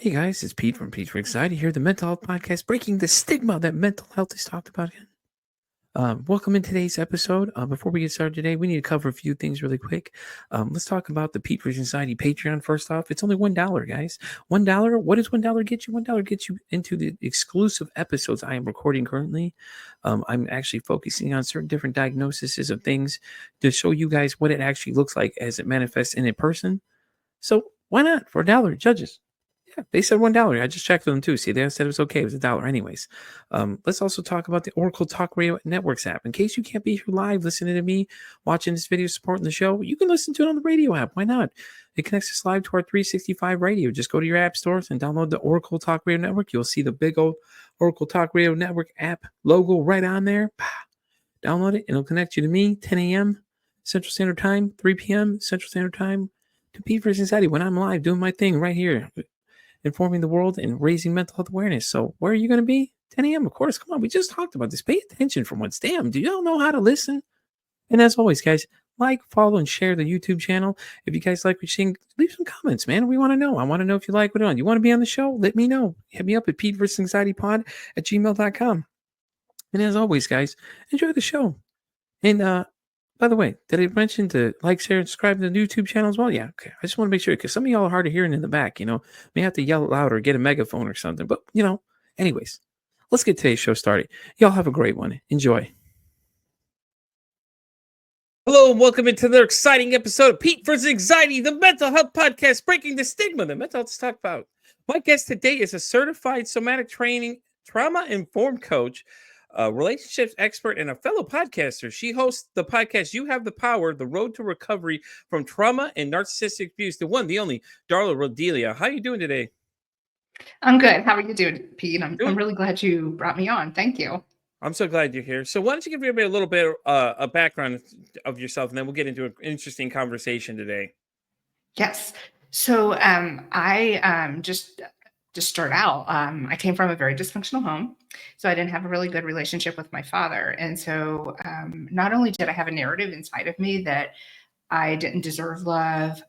Hey guys, it's Pete from Pete for Anxiety here, the mental health podcast, breaking the stigma that mental health is talked about again. Welcome in today's episode. Before we get started today, we need to cover a few things really quick. Let's talk about the Pete for Anxiety Patreon first off. It's only $1, guys. $1. What does $1 get you? $1 gets you into the exclusive episodes I am recording currently. I'm actually focusing on certain different diagnoses of things to show you guys what it actually looks like as it manifests in a person. So why not for $1, judges? Yeah, they said $1. I just checked with them too. See, they said it was okay. It was $1 anyways. Let's also talk about the Oracle Talk Radio Networks app. In case you can't be here live listening to me, watching this video, supporting the show, you can listen to it on the radio app. Why not? It connects us live to our 365 radio. Just go to your app stores and download the Oracle Talk Radio Network. You'll see the big old Oracle Talk Radio Network app logo right on there. Download it and it'll connect you to me, 10 a.m. Central Standard Time, 3 p.m. Central Standard Time, to Pete for Anxiety when I'm live doing my thing right here, informing the world and raising mental health awareness. So where are you going to be? 10 a.m. Of course. Come on. We just talked about this. Pay attention for once. Damn. Do y'all know how to listen? And as always, guys, like, follow, and share the YouTube channel. If you guys like what you're seeing, leave some comments, man. We want to know. I want to know if you like what you're on. You want to be on the show? Let me know. Hit me up at PeteVersusAnxietyPod@gmail.com. And as always, guys, enjoy the show. And by the way, did I mention to like, share, and subscribe to the YouTube channel as well? Yeah, okay. I just want to make sure because some of y'all are hard of hearing in the back, may have to yell loud or get a megaphone or something. But, anyways, let's get today's show started. Y'all have a great one. Enjoy. Hello and welcome into another exciting episode of Pete vs. Anxiety, the mental health podcast, breaking the stigma that mental health is talked about. My guest today is a certified somatic training, trauma-informed coach, a relationships expert, and a fellow podcaster. She hosts the podcast You Have the Power, The Road to Recovery from Trauma and Narcissistic Abuse, the one, the only, Darla Ridilla. How are you doing today? I'm good. How are you doing, Pete? I'm Doing- really glad you brought me on. Thank you. I'm so glad you're here. So why don't you give me a little bit a background of yourself, and then we'll get into an interesting conversation today. Yes. So I just to start out, I came from a very dysfunctional home. So I didn't have a really good relationship with my father. And so not only did I have a narrative inside of me that I didn't deserve love,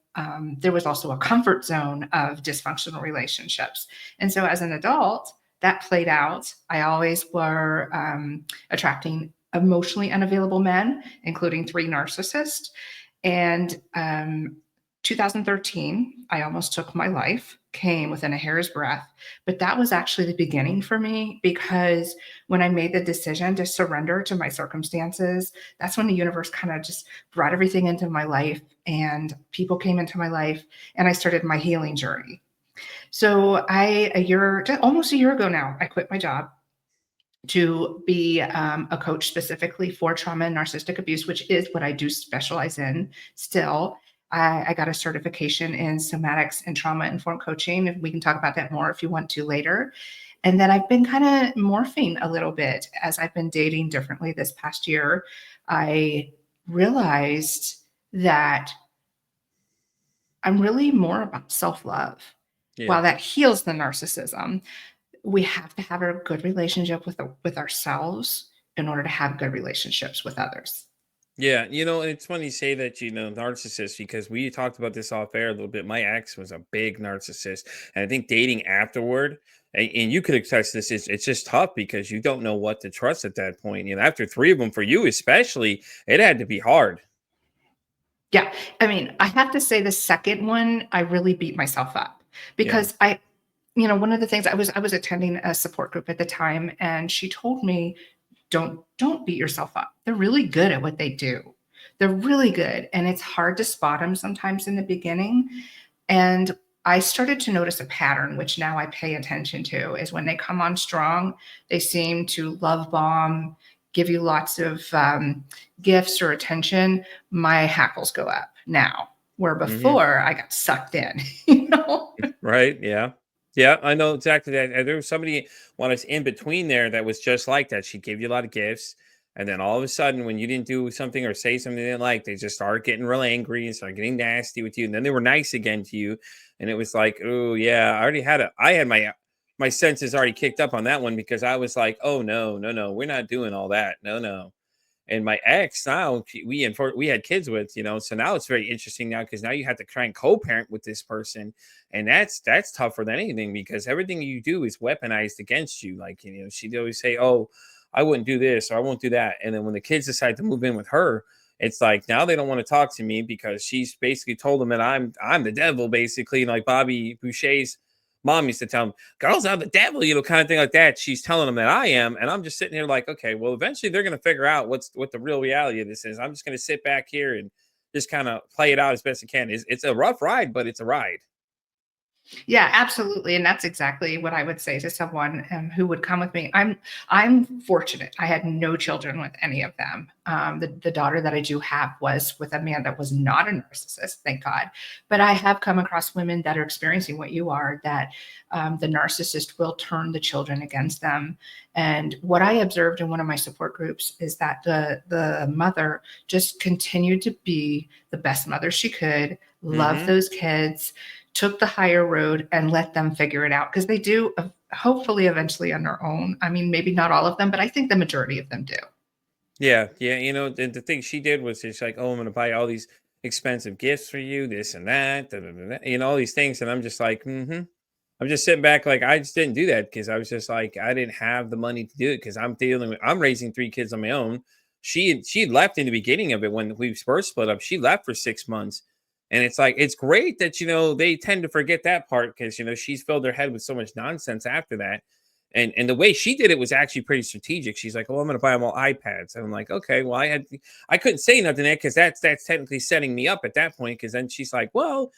there was also a comfort zone of dysfunctional relationships. And so as an adult, that played out. I always were attracting emotionally unavailable men, including 3 narcissists. And 2013, I almost took my life, came within a hair's breadth. But that was actually the beginning for me, because when I made the decision to surrender to my circumstances, that's when the universe kind of just brought everything into my life and people came into my life and I started my healing journey. So almost a year ago now, I quit my job to be a coach specifically for trauma and narcissistic abuse, which is what I do specialize in still. I got a certification in somatics and trauma informed coaching. If we can talk about that more if you want to later. And then I've been kind of morphing a little bit as I've been dating differently this past year. I realized that I'm really more about self-love. Yeah. While that heals the narcissism, we have to have a good relationship with ourselves in order to have good relationships with others. Yeah, it's funny you say that, narcissist, because we talked about this off air a little bit. My ex was a big narcissist. And I think dating afterward, and you could attest this, it's just tough because you don't know what to trust at that point. After 3 of them, for you especially, it had to be hard. Yeah. I mean, I have to say the second one, I really beat myself up because one of the things I was attending a support group at the time, and she told me, don't beat yourself up. They're really good at what they do. They're really good. And it's hard to spot them sometimes in the beginning. And I started to notice a pattern, which now I pay attention to, is when they come on strong, they seem to love bomb, give you lots of gifts or attention. My hackles go up now, where before I got sucked in, Right. Yeah. Yeah, I know exactly that. And there was somebody when I was in between there that was just like that. She'd give you a lot of gifts. And then all of a sudden, when you didn't do something or say something they didn't like, they just started getting real angry and started getting nasty with you. And then they were nice again to you. And it was like, oh yeah, I had my senses already kicked up on that one because I was like, oh no, we're not doing all that. No. And my ex now, we had kids with, so now it's very interesting now because now you have to try and co-parent with this person, and that's tougher than anything because everything you do is weaponized against you. Like, she'd always say, "Oh, I wouldn't do this or I won't do that," and then when the kids decide to move in with her, it's like now they don't want to talk to me because she's basically told them that I'm the devil, basically, like Bobby Boucher's mom used to tell him, "Girls are the devil," kind of thing like that. She's telling them that I am, and I'm just sitting here like, okay, well, eventually they're gonna figure out what the real reality of this is. I'm just gonna sit back here and just kind of play it out as best I can. It's a rough ride, but it's a ride. Yeah, absolutely, and that's exactly what I would say to someone, who would come with me. I'm fortunate. I had no children with any of them. The daughter that I do have was with a man that was not a narcissist, thank God. But I have come across women that are experiencing what you are, that the narcissist will turn the children against them. And what I observed in one of my support groups is that the mother just continued to be the best mother she could, love Hmm. those kids, took the higher road and let them figure it out because they do hopefully eventually on their own. I mean, maybe not all of them, but I think the majority of them do. Yeah, yeah. The thing she did was just like, "Oh, I'm gonna buy all these expensive gifts for you, this and that, da, da, da, da," all these things, and I'm just like, mm-hmm. I'm just sitting back like I just didn't do that because I was just like I didn't have the money to do it because I'm raising three kids on my own. She had left in the beginning of it when we first split up. She left for 6 months, and it's like it's great that they tend to forget that part because she's filled their head with so much nonsense after that. And the way she did it was actually pretty strategic. She's like, "Oh, I'm going to buy them all iPads," and I'm like, "Okay, well, I couldn't say nothing there because that's technically setting me up at that point." Because then she's like, "Well,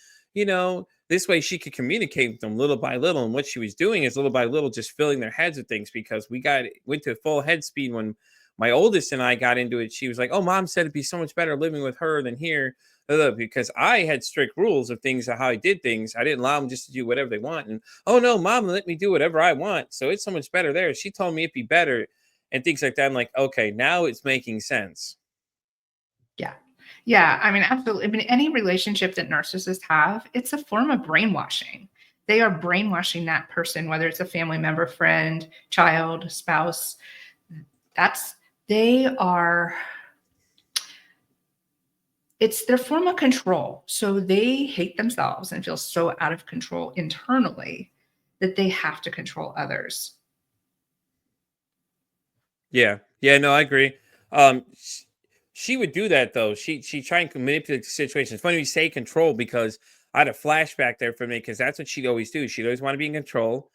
this way she could communicate with them little by little." And what she was doing is little by little just filling their heads with things because went to full head speed when my oldest and I got into it. She was like, "Oh, mom said it'd be so much better living with her than here." Because I had strict rules of things of how I did things. I didn't allow them just to do whatever they want. And oh no, mom let me do whatever I want. So it's so much better there. She told me it'd be better and things like that. I'm like, okay, now it's making sense. Yeah. Yeah. I mean, absolutely. I mean, any relationship that narcissists have, it's a form of brainwashing. They are brainwashing that person, whether it's a family member, friend, child, spouse. That's, they are, it's their form of control. So they hate themselves and feel so out of control internally that they have to control others. Yeah. Yeah, no, I agree. She would do that though. She try and manipulate the situation. It's funny you say control because I had a flashback there for me because that's what she'd always do. She'd always want to be in control.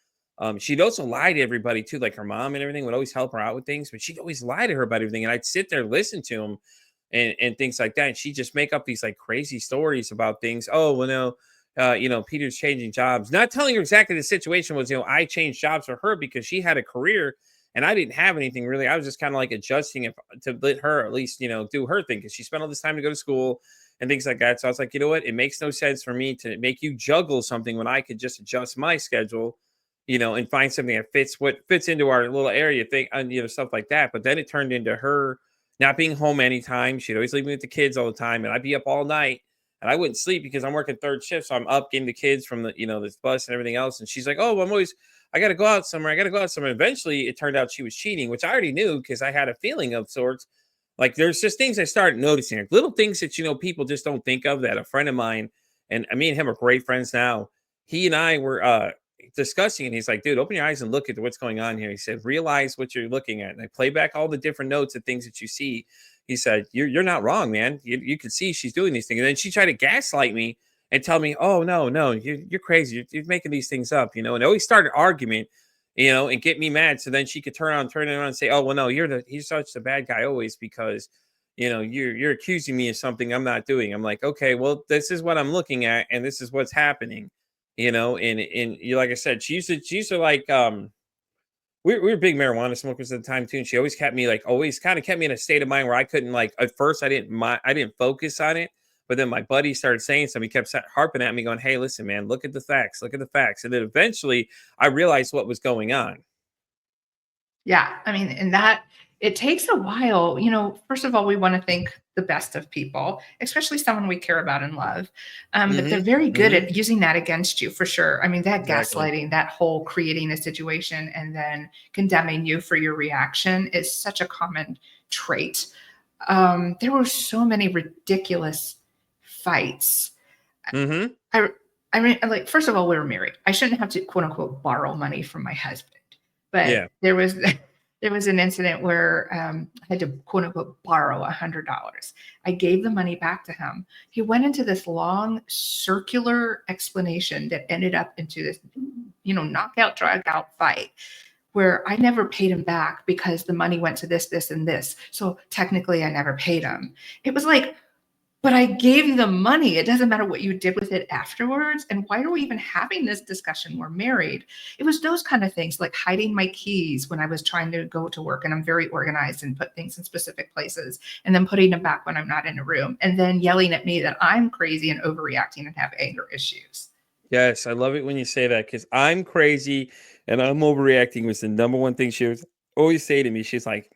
She'd also lie to everybody too, like her mom and everything would always help her out with things, but she'd always lie to her about everything. And I'd sit there, listen to them and things like that. And she'd just make up these like crazy stories about things. Oh, well, no, Peter's changing jobs, not telling her exactly the situation was, I changed jobs for her because she had a career and I didn't have anything really. I was just kind of like adjusting it to let her at least, do her thing because she spent all this time to go to school and things like that. So I was like, you know what? It makes no sense for me to make you juggle something when I could just adjust my schedule, and find something that fits what fits into our little area thing and stuff like that. But then it turned into her not being home anytime. She'd always leave me with the kids all the time, and I'd be up all night. And I wouldn't sleep because I'm working third shift. So I'm up getting the kids from this bus and everything else. And she's like, "Oh, I got to go out somewhere. I got to go out somewhere." Eventually, it turned out she was cheating, which I already knew because I had a feeling of sorts. Like there's just things I started noticing, like little things that people just don't think of. That a friend of mine and me and him are great friends now. He and I were discussing, and he's like, "Dude, open your eyes and look at what's going on here." He said, "Realize what you're looking at." And I play back all the different notes of things that you see. He said, "You're not wrong, man. You can see she's doing these things." And then she tried to gaslight me and tell me, "Oh no, no, you're crazy. You're making these things up," And always started argument, and get me mad. So then she could turn it around and say, "Oh well, no, he's such a bad guy always because." You're accusing me of something I'm not doing. I'm like, okay, well, this is what I'm looking at, and this is what's happening, and you like I said, she used to like we were big marijuana smokers at the time too, and she always kind of kept me in a state of mind where I couldn't like at first I didn't focus on it, but then my buddy started saying something, he kept harping at me, going, "Hey, listen, man, look at the facts," and then eventually I realized what was going on. Yeah, I mean, and that it takes a while. First of all, we want to think the best of people, especially someone we care about and love. But they're Mm-hmm. very good Mm-hmm. at using that against you for sure. I mean, that Exactly. gaslighting, that whole creating a situation and then condemning you for your reaction is such a common trait. There were so many ridiculous fights. Mm-hmm. I I mean, like, first of all, we were married. I shouldn't have to quote unquote borrow money from my husband. But Yeah. there was an incident where I had to quote unquote borrow $100. I gave the money back to him. He went into this long circular explanation that ended up into this, knockout, drag out fight where I never paid him back because the money went to this, this, and this. So technically, I never paid him. It was like, but I gave you the money. It doesn't matter what you did with it afterwards. And why are we even having this discussion? We're married. It was those kind of things, like hiding my keys when I was trying to go to work, and I'm very organized and put things in specific places, and then putting them back when I'm not in a room, and then yelling at me that I'm crazy and overreacting and have anger issues. Yes, I love it when you say that because I'm crazy and I'm overreacting was the number one thing she was always say to me. She's like,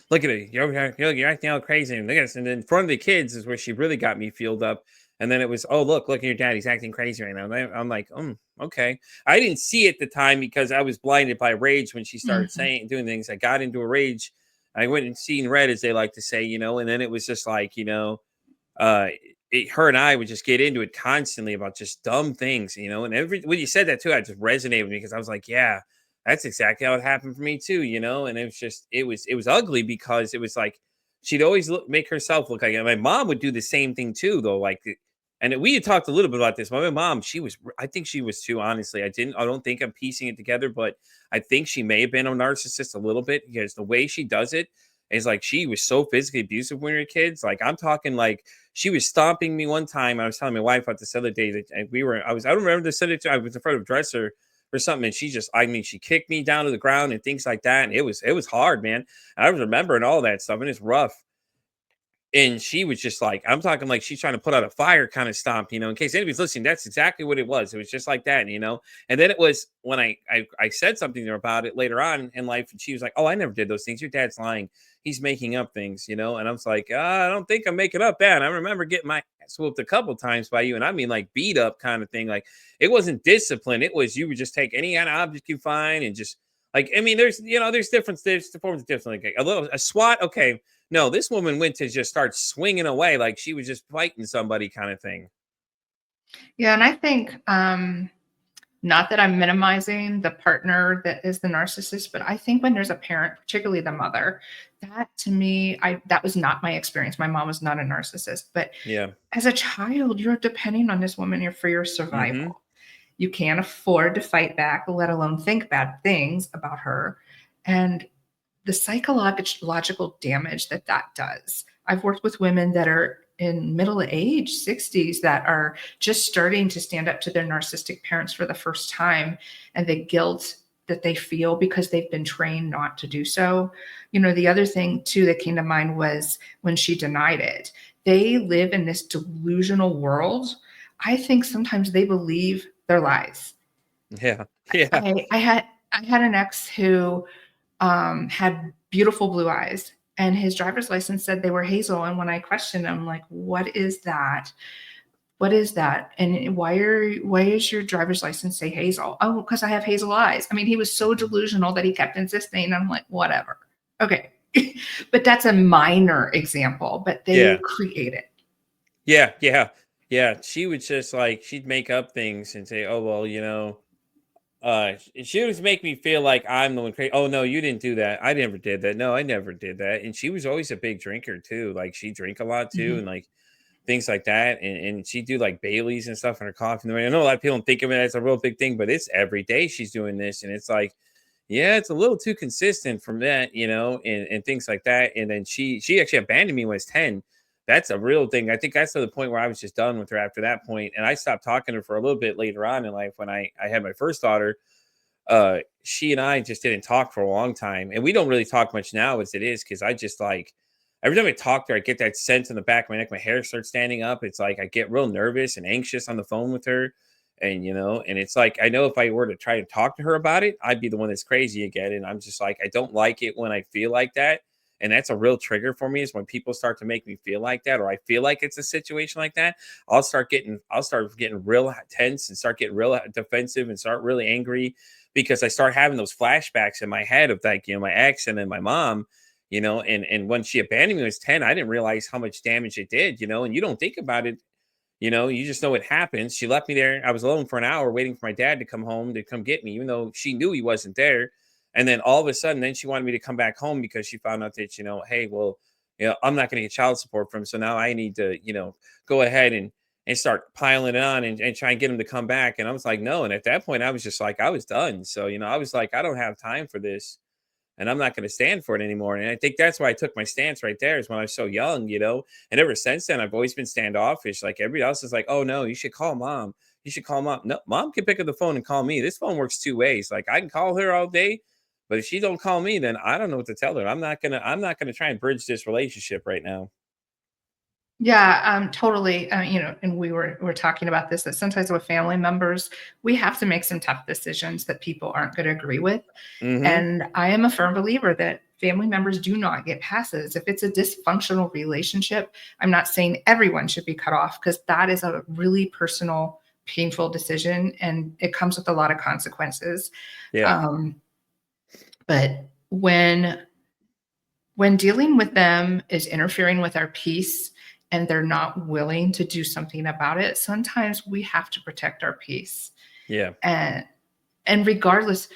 look at it. You're acting all crazy. And look at this. And then in front of the kids is where she really got me fueled up. And then it was, oh, look at your dad. He's acting crazy right now. And I'm like, okay. I didn't see it at the time because I was blinded by rage when she started Mhm. saying, doing things. I got into a rage. I went and seen red, as they like to say, and then it was just like, uh, her and I would just get into it constantly about just dumb things, and when you said that too, I just resonated with me because I was like, yeah, that's exactly how it happened for me too, and it was just, it was ugly because it was like, she'd always make herself look like, and my mom would do the same thing too, though. Like, and we had talked a little bit about this. My mom, I think she was too, honestly. I don't think I'm piecing it together, but I think she may have been a narcissist a little bit because the way she does it is like, she was so physically abusive when we were kids. Like, I'm talking like, she was stomping me one time. I was telling my wife about this other day that I don't remember the subject. I was in front of a dresser or something. And she kicked me down to the ground and things like that. And it was hard, man. I was remembering all that stuff, and it's rough. And she was just like, I'm talking like she's trying to put out a fire kind of stomp, in case anybody's listening. That's exactly what it was. It was just like that. And then it was when I said something to her about it later on in life, and she was like, oh, I never did those things. Your dad's lying. He's making up things. And I was like, I don't think I'm making up that. I remember getting my ass whooped a couple times by you. And I mean, like, beat up kind of thing. Like, it wasn't discipline. It was, you would just take any kind of object you find and just, like, I mean, there's the forms of different, like a SWAT. Okay, no, this woman went to just start swinging away like she was just fighting somebody kind of thing. Yeah, and I think not that I'm minimizing the partner that is the narcissist, but I think when there's a parent, particularly the mother, that to me, that was not my experience. My mom was not a narcissist, but Yeah. as a child, you're depending on this woman for your Mhm. survival. You can't afford to fight back, let alone think bad things about her. And the psychological damage that that does. I've worked with women that are in middle age, 60s, that are just starting to stand up to their narcissistic parents for the first time, and the guilt that they feel because they've been trained not to do so. The other thing too that came to mind was when she denied it. They live in this delusional world. I think sometimes they believe their lies. Yeah. Yeah. I had an ex who had beautiful blue eyes, and his driver's license said they were hazel. And when I questioned him, like, "What is that? What is that? And why is your driver's license say hazel?" "Oh, because I have hazel eyes." I mean, he was so delusional that he kept insisting. I'm like, whatever. Okay. But that's a minor example, but they Yeah. create it. Yeah. Yeah. Yeah. She would just like, she'd make up things and say, oh, well, she would make me feel like I'm the one crazy. Oh no, you didn't do that. I never did that. No, I never did that. And she was always a big drinker too. Like, she drink a lot too, Mhm. and like things like that. And she'd do like Baileys and stuff in her coffee. I know a lot of people don't think of it as a real big thing, but it's every day she's doing this. And it's like, yeah, it's a little too consistent from that, and things like that. And then she actually abandoned me when I was 10. That's a real thing. I think that's to the point where I was just done with her after that point. And I stopped talking to her for a little bit later on in life when I had my first daughter. She and I just didn't talk for a long time. And we don't really talk much now as it is, because I just like, every time I talk to her, I get that sense in the back of my neck, my hair starts standing up. It's like I get real nervous and anxious on the phone with her. And it's like, I know if I were to try to talk to her about it, I'd be the one that's crazy again. And I'm just like, I don't like it when I feel like that. And that's a real trigger for me, is when people start to make me feel like that, or I feel like it's a situation like that. I'll start getting real tense and start getting real defensive and start really angry, because I start having those flashbacks in my head of, like, my ex and then my mom. and when she abandoned me when I was 10, I didn't realize how much damage it did, and you don't think about it. You just know it happens. She left me there. I was alone for an hour waiting for my dad to come home to come get me, even though she knew he wasn't there. And then all of a sudden, then she wanted me to come back home because she found out that, hey, well, I'm not going to get child support from him. So now I need to, go ahead and start piling it on and try and get him to come back. And I was like, no. And at that point, I was just like, I was done. So, I was like, I don't have time for this, and I'm not going to stand for it anymore. And I think that's why I took my stance right there, is when I was so young, and ever since then, I've always been standoffish. Like everybody else is like, oh no, you should call mom. You should call mom. No, mom can pick up the phone and call me. This phone works 2 ways. Like I can call her all day, but if she don't call me, then I don't know what to tell her. I'm not gonna try and bridge this relationship right now. Yeah, totally. And we're talking about this, that sometimes with family members, we have to make some tough decisions that people aren't going to agree with. Mm-hmm. And I am a firm believer that family members do not get passes. If it's a dysfunctional relationship, I'm not saying everyone should be cut off, because that is a really personal, painful decision, and it comes with a lot of consequences. Yeah. Um, but when dealing with them is interfering with our peace and they're not willing to do something about it, sometimes we have to protect our peace. Yeah. And regardless,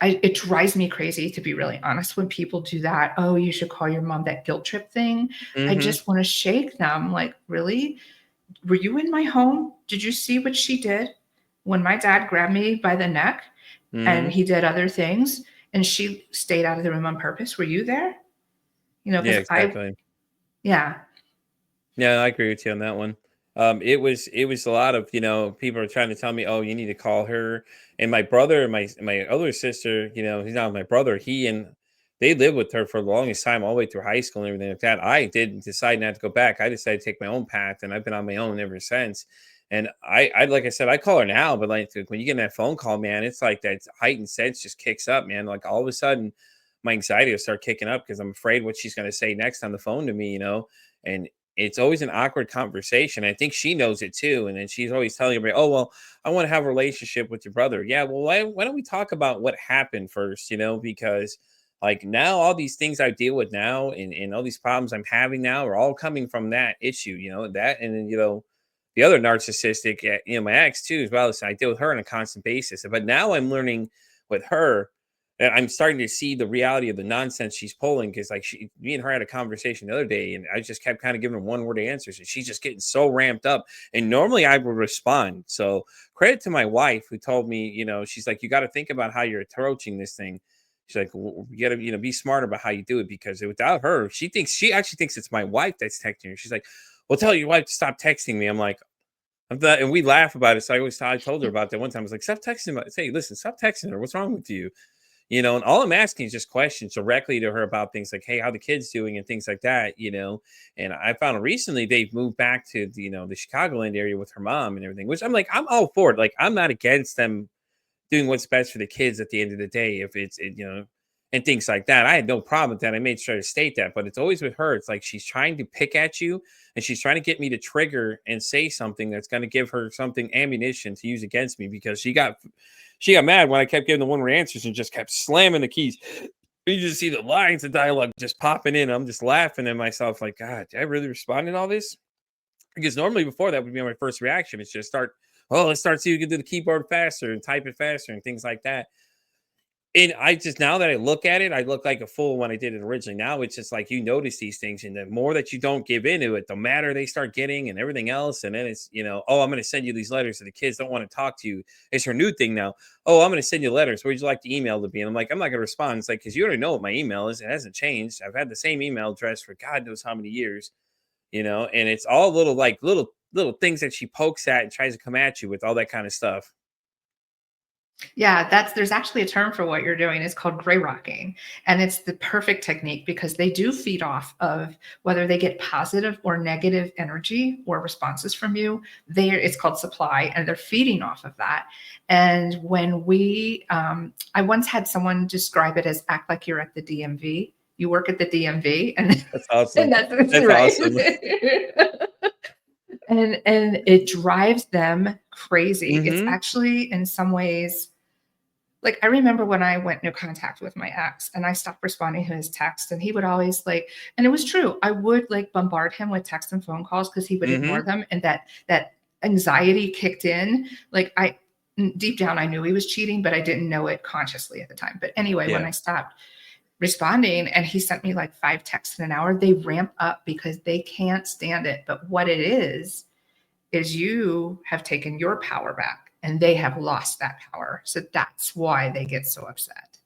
it drives me crazy, to be really honest, when people do that. Oh, you should call your mom, that guilt trip thing. I Mm-hmm. just want to shake them. Like, really? Were you in my home? Did you see what she did when my dad grabbed me by the neck Mm-hmm. and he did other things and she stayed out of the room on purpose? Were you there? Yeah, Because exactly. yeah. Yeah, I agree with you on that one. It was a lot of, people are trying to tell me, oh, you need to call her. And my brother and my other sister, he's not my brother. They lived with her for the longest time, all the way through high school and everything like that. I did decide not to go back. I decided to take my own path, and I've been on my own ever since. And I like I said, I call her now, but like when you get that phone call, man, it's like that heightened sense just kicks up, man. Like all of a sudden, my anxiety will start kicking up because I'm afraid what she's going to say next on the phone to me. And it's always an awkward conversation. I think she knows it too. And then she's always telling everybody, oh, well, I want to have a relationship with your brother. Yeah, well, why don't we talk about what happened first, because like now all these things I deal with now, and all these problems I'm having now are all coming from that issue, that. And then, the other narcissistic, my ex too, as well. So I deal with her on a constant basis. But now I'm learning with her, and I'm starting to see the reality of the nonsense she's pulling, because like me and her had a conversation the other day, and I just kept kind of giving her one word answers, and she's just getting so ramped up. And normally I would respond. So credit to my wife, who told me, she's like, you got to think about how you're approaching this thing. She's like, you got to, be smart about how you do it, because without her, she actually thinks it's my wife that's texting her. She's like, well, tell your wife to stop texting me. I'm like, and we laugh about it. So I told her about that one time. I was like, stop texting her. Say, listen, stop texting her. What's wrong with you? And all I'm asking is just questions directly to her about things like, hey, how the kids doing and things like that. And I found recently they've moved back to the Chicagoland area with her mom and everything, which I'm like, I'm all for it. Like, I'm not against them doing what's best for the kids at the end of the day, if and things like that. I had no problem with that. I made sure to state that, but it's always with her. It's like she's trying to pick at you, and she's trying to get me to trigger and say something that's going to give her something ammunition to use against me, because she got mad when I kept giving the one word answers and just kept slamming the keys. You just see the lines of dialogue just popping in. I'm just laughing at myself like, God, did I really respond to all this? Because normally before that would be my first reaction. It's just let's start see who can do the keyboard faster and type it faster and things like that. And I just, now that I look at it, I look like a fool when I did it originally. Now it's just like you notice these things, and the more that you don't give into it, the madder they start getting and everything else. And then it's, oh, I'm going to send you these letters, and the kids don't want to talk to you. It's her new thing now. Oh, I'm going to send you letters. Where'd you like the email to be? And I'm like, I'm not going to respond. It's like, because you already know what my email is. It hasn't changed. I've had the same email address for God knows how many years. And it's all little things that she pokes at and tries to come at you with, all that kind of stuff. Yeah, there's actually a term for what you're doing. It's called gray rocking. And it's the perfect technique, because they do feed off of whether they get positive or negative energy or responses from you. It's called supply, and they're feeding off of that. And when I once had someone describe it as act like you're at the DMV. You work at the DMV, and That's awesome. and that's That's right. awesome. And it drives them crazy. It's Hmm. actually in some ways, Like, I remember when I went no contact with my ex and I stopped responding to his text, and he would always like, and it was true, I would like bombard him with texts and phone calls because he would ignore Mm-hmm. them. And that anxiety kicked in. Like, deep down, I knew he was cheating, but I didn't know it consciously at the time. But anyway, when Yeah. I stopped responding and he sent me like 5 texts in an hour, they ramp up because they can't stand it. But what it is you have taken your power back and they have lost that power. So that's why they get so upset.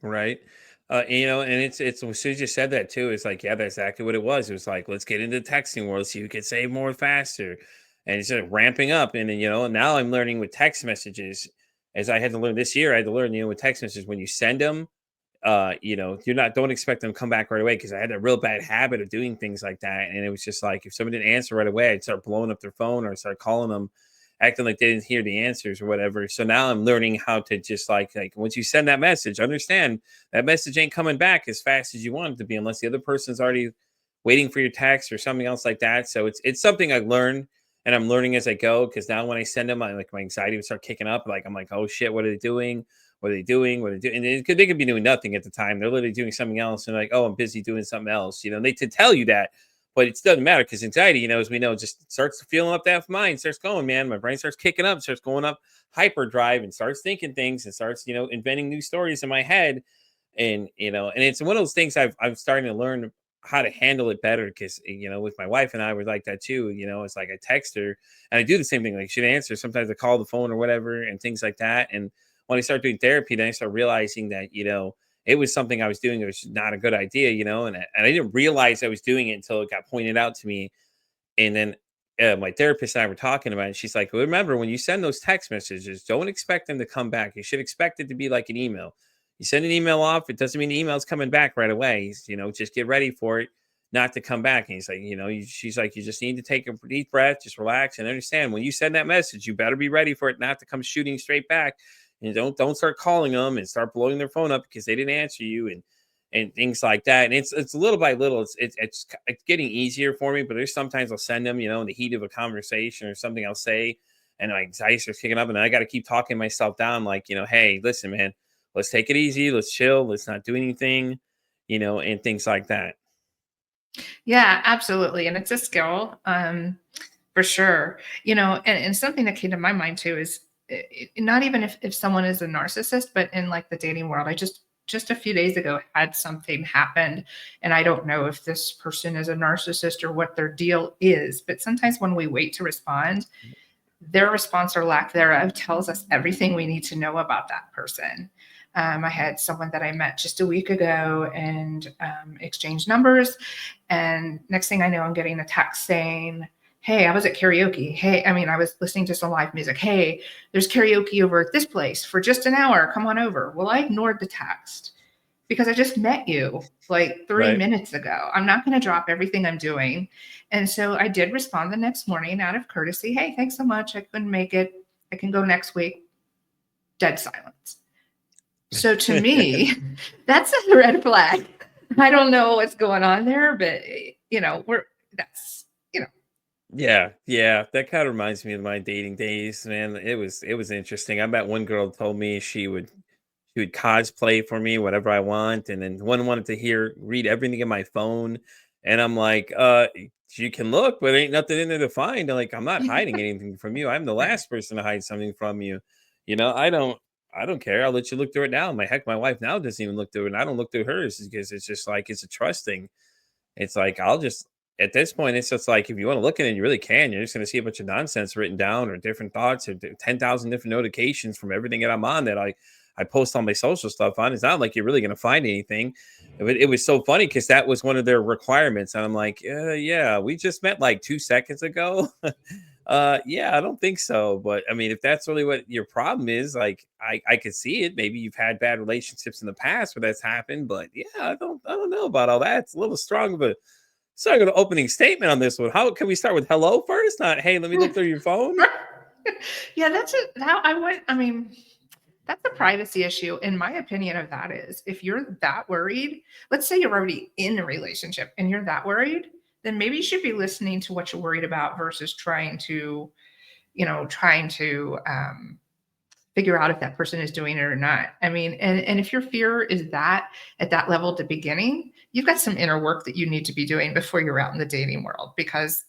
Right. And it's as soon as you said that too, it's like, yeah, that's exactly what it was. It was like, let's get into the texting world so you can say more faster. And it's just ramping up. And then, and now I'm learning with text messages, as I had to learn this year, I had to learn, with text messages, when you send them, don't expect them to come back right away. Cause I had a real bad habit of doing things like that. And it was just like, if somebody didn't answer right away, I'd start blowing up their phone or start calling them, acting like they didn't hear the answers or whatever. So now I'm learning how to just like once you send that message, understand that message ain't coming back as fast as you want it to be unless the other person's already waiting for your text or something else like that. So it's something I learned, and I'm learning as I go, because now when I send them, my anxiety would start kicking up. Like I'm like, oh shit, what are they doing? What are they doing? What are they doing? And they could be doing nothing at the time. They're literally doing something else, and like, oh, I'm busy doing something else. They to tell you that, but it doesn't matter, because anxiety, as we know, just starts filling up that mind, starts going, man. My brain starts kicking up, starts going up hyperdrive, and starts thinking things, and starts, inventing new stories in my head. And it's one of those things I'm starting to learn how to handle it better, because with my wife and I were like that too. It's like I text her and I do the same thing, like she'd answer, sometimes I call the phone or whatever and things like that. And when I start doing therapy, then I start realizing that it was something I was doing that was not a good idea, and I didn't realize I was doing it until it got pointed out to me. And then my therapist and I were talking about it. She's like, well, remember, when you send those text messages, don't expect them to come back. You should expect it to be like an email. You send an email off, it doesn't mean the email's coming back right away. Just get ready for it not to come back. And he's like, she's like, you just need to take a deep breath, just relax and understand, when you send that message, you better be ready for it not to come shooting straight back. And don't start calling them and start blowing their phone up because they didn't answer you, and things like that. And it's little by little, it's getting easier for me. But there's sometimes I'll send them, in the heat of a conversation or something I'll say, and my anxiety starts kicking up, and I got to keep talking myself down, like, hey, listen, man, let's take it easy, let's chill, let's not do anything, and things like that. Yeah, absolutely. And it's a skill, for sure. And something that came to my mind too is not even if someone is a narcissist, but in like the dating world, I just a few days ago had something happen, and I don't know if this person is a narcissist or what their deal is, but sometimes when we wait to respond, their response or lack thereof tells us everything we need to know about that person. I had someone that I met just a week ago and exchanged numbers. And next thing I know, I'm getting a text saying, hey, I was at karaoke. Hey, I was listening to some live music. Hey, there's karaoke over at this place for just an hour. Come on over. Well, I ignored the text because I just met you like 3 minutes ago. I'm not going to drop everything I'm doing. And so I did respond the next morning out of courtesy. Hey, thanks so much. I couldn't make it. I can go next week. Dead silence. So to me, that's a red flag. I don't know what's going on there, but that's, you know, Yeah, yeah, that kind of reminds me of my dating days, man. It was interesting. I met one girl who told me she would cosplay for me whatever I want, and then one wanted to read everything in my phone, and I'm like, you can look, but ain't nothing in there to find. Like, I'm not hiding anything from you. I'm the right. last person to hide something from you. I don't care. I'll let you look through it now. My wife now doesn't even look through it, and I don't look through hers because it's just like it's a trust thing. It's like I'll just at this point, it's just like if you want to look at it, you really can. You're just going to see a bunch of nonsense written down or different thoughts or 10,000 different notifications from everything that I'm on that I post all my social stuff on. It's not like you're really going to find anything. It was so funny because that was one of their requirements. And I'm like, yeah, we just met like 2 seconds ago. Yeah, I don't think so. But I mean, if that's really what your problem is, like I could see it. Maybe you've had bad relationships in the past where that's happened. But yeah, I don't know about all that. It's a little strong of a sorry, an opening statement on this one. How can we start with hello first? Not hey, let me look through your phone. Yeah, that's it. How I went. That's a privacy issue. In my opinion of that is if you're that worried, let's say you're already in a relationship and you're that worried, then maybe you should be listening to what you're worried about versus trying to figure out if that person is doing it or not. I mean, and if your fear is that at that level at the beginning, you've got some inner work that you need to be doing before you're out in the dating world, because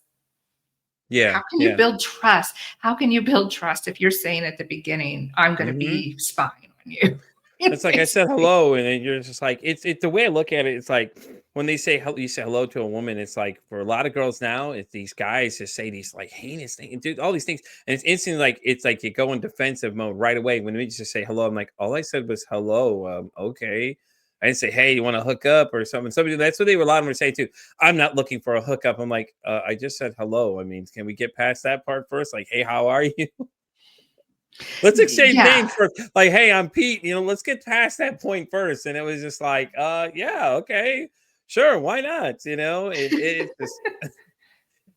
Yeah. how can you Yeah. build trust? How can you build trust if you're saying at the beginning, I'm going to Hmm. be spying on you? It's like I said Basically. hello, and then you're just like it's the way I look at it. It's like when they say hello, you say hello to a woman. It's like for a lot of girls now, it's these guys just say these like heinous things and do all these things, and it's instantly like it's like you go in defensive mode right away. When we just say hello, I'm like, all I said was hello. Okay. I didn't say, hey, you want to hook up or something. Somebody that's what they were a lot of them were saying too. I'm not looking for a hookup. I'm like, I just said hello. I mean, can we get past that part first? Like, hey, how are you? Let's exchange Yeah. names first. Like, hey, I'm Pete. Let's get past that point first. And it was just like, yeah, okay, sure, why not? It's just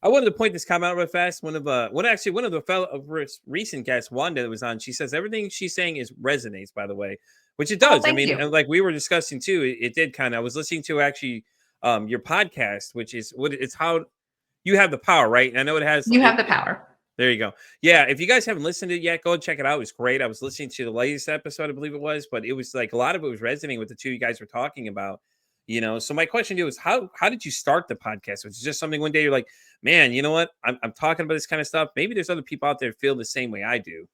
I wanted to point this comment out real fast. One of the fellow recent guests, Wanda, that was on, she says everything she's saying is resonates, by the way, which it Oh, does. I thank mean, you. and like we were discussing too, it did kind of. I was listening to actually your podcast, which is what it's how you have the power, right? And I know it has You have it, the power. there you go. Yeah, if you guys haven't listened to it yet, go and check it out. It was great. I was listening to the latest episode, I believe it was, but it was like a lot of it was resonating with the two you guys were talking about. So my question to you is how did you start the podcast? Was it just something one day you're like, man, you know what? I'm talking about this kind of stuff. Maybe there's other people out there feel the same way I do.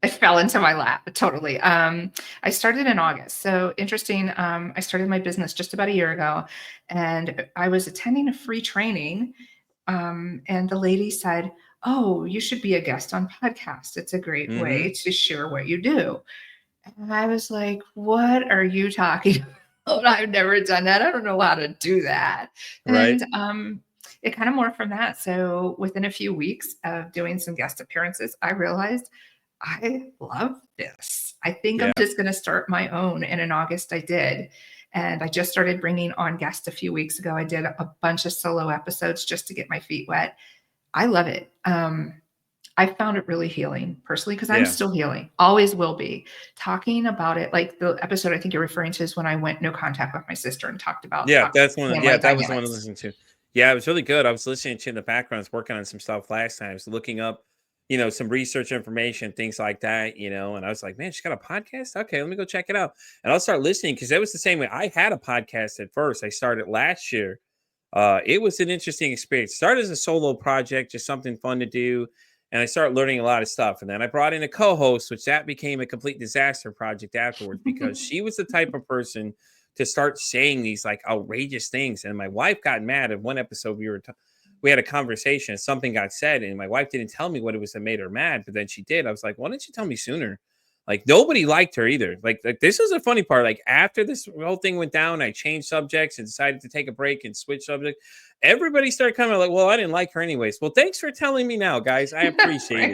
It fell into my lap, totally. I started in August. So interesting. I started my business just about a year ago, and I was attending a free training. And the lady said, "Oh, you should be a guest on podcast. It's a great Mm-hmm. way to share what you do." And I was like, "What are you talking about? I've never done that. I don't know how to do that." Right. And it kind of morphed from that. So within a few weeks of doing some guest appearances, I realized I love this. I think I'm Yeah. just going to start my own. And in August, I did. And I just started bringing on guests a few weeks ago. I did a bunch of solo episodes just to get my feet wet. I love it. I found it really healing personally, because I'm Yeah. still healing, always will be. Talking about it, like the episode I think you're referring to is when I went no contact with my sister and talked about Yeah, toxic yeah, family that was the one I dynamics. listened to. Yeah, it was really good. I was listening to in the background, I was working on some stuff last time. I was looking up, some research information, things like that, and I was like, man, she's got a podcast? Okay, let me go check it out. And I'll start listening because that was the same way. I had a podcast at first. I started last year. It was an interesting experience. Started as a solo project, just something fun to do. And I started learning a lot of stuff. And then I brought in a co-host, which that became a complete disaster project afterwards because she was the type of person to start saying these like outrageous things. And my wife got mad at one episode. We had a conversation. Something got said, and my wife didn't tell me what it was that made her mad, but then she did. I was like, "Why didn't you tell me sooner?" Like nobody liked her either. Like this was a funny part. Like after this whole thing went down, I changed subjects and decided to take a break and switch subject. Everybody started coming like, "Well, I didn't like her anyways." Well, thanks for telling me now, guys. I appreciate Right.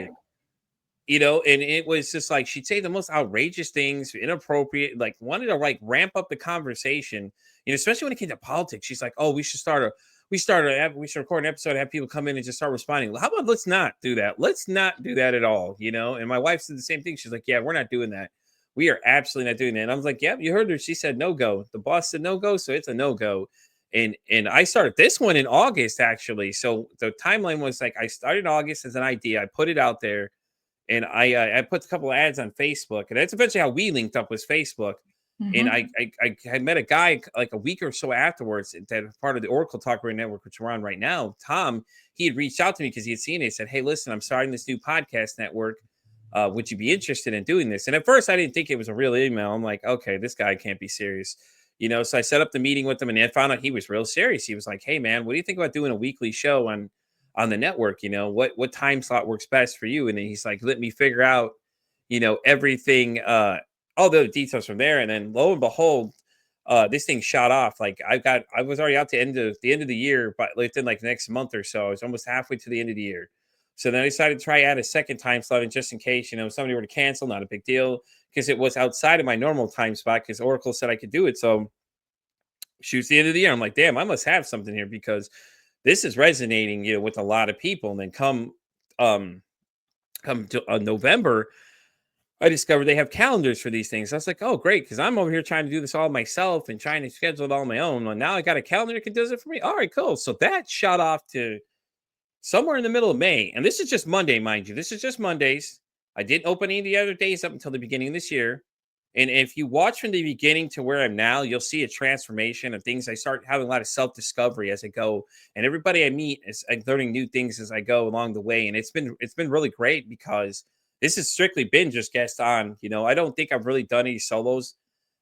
it. And it was just like she'd say the most outrageous things, inappropriate, like wanted to like ramp up the conversation, especially when it came to politics. She's like, "Oh, we should record an episode, have people come in and just start responding." Well, how about let's not do that? Let's not do that at all. And my wife said the same thing. She's like, "Yeah, we're not doing that. We are absolutely not doing that." And I was like, "Yeah, you heard her. She said no go. The boss said no go, so it's a no go." And I started this one in August actually. So the timeline was like I started in August as an idea. I put it out there and I put a couple of ads on Facebook, and that's eventually how we linked up was Facebook. And Mhm. I had met a guy like a week or so afterwards that was part of the Oracle Talk Radio Network, which we're on right now. Tom, he had reached out to me because he had seen it. He said, "Hey, listen, I'm starting this new podcast network. Would you be interested in doing this?" And at first, I didn't think it was a real email. I'm like, okay, this guy can't be serious. So I set up the meeting with him, and I found out he was real serious. He was like, "Hey, man, what do you think about doing a weekly show on the network? What time slot works best for you?" And then he's like, "Let me figure out, everything, all the details from there." And then lo and behold, this thing shot off. Like I was already out to the end of the year, but within like the next month or so, I was almost halfway to the end of the year. So then I decided to try add a second time slot, and just in case, somebody were to cancel, not a big deal, because it was outside of my normal time spot because Oracle said I could do it. So shoots the end of the year. I'm like, damn, I must have something here because this is resonating, with a lot of people. And then um, come to November, I discovered they have calendars for these things. I was like, oh, great, because I'm over here trying to do this all myself and trying to schedule it all on my own. Well, now I got a calendar that can does it for me. All right, cool. So that shot off to somewhere in the middle of May, and this is just Monday, mind you. This is just Mondays. I didn't open any of the other days up until the beginning of this year. And if you watch from the beginning to where I'm now, you'll see a transformation of things. I start having a lot of self-discovery as I go. And everybody I meet is I'm learning new things as I go along the way. And it's been really great because this has strictly been just guest on. I don't think I've really done any solos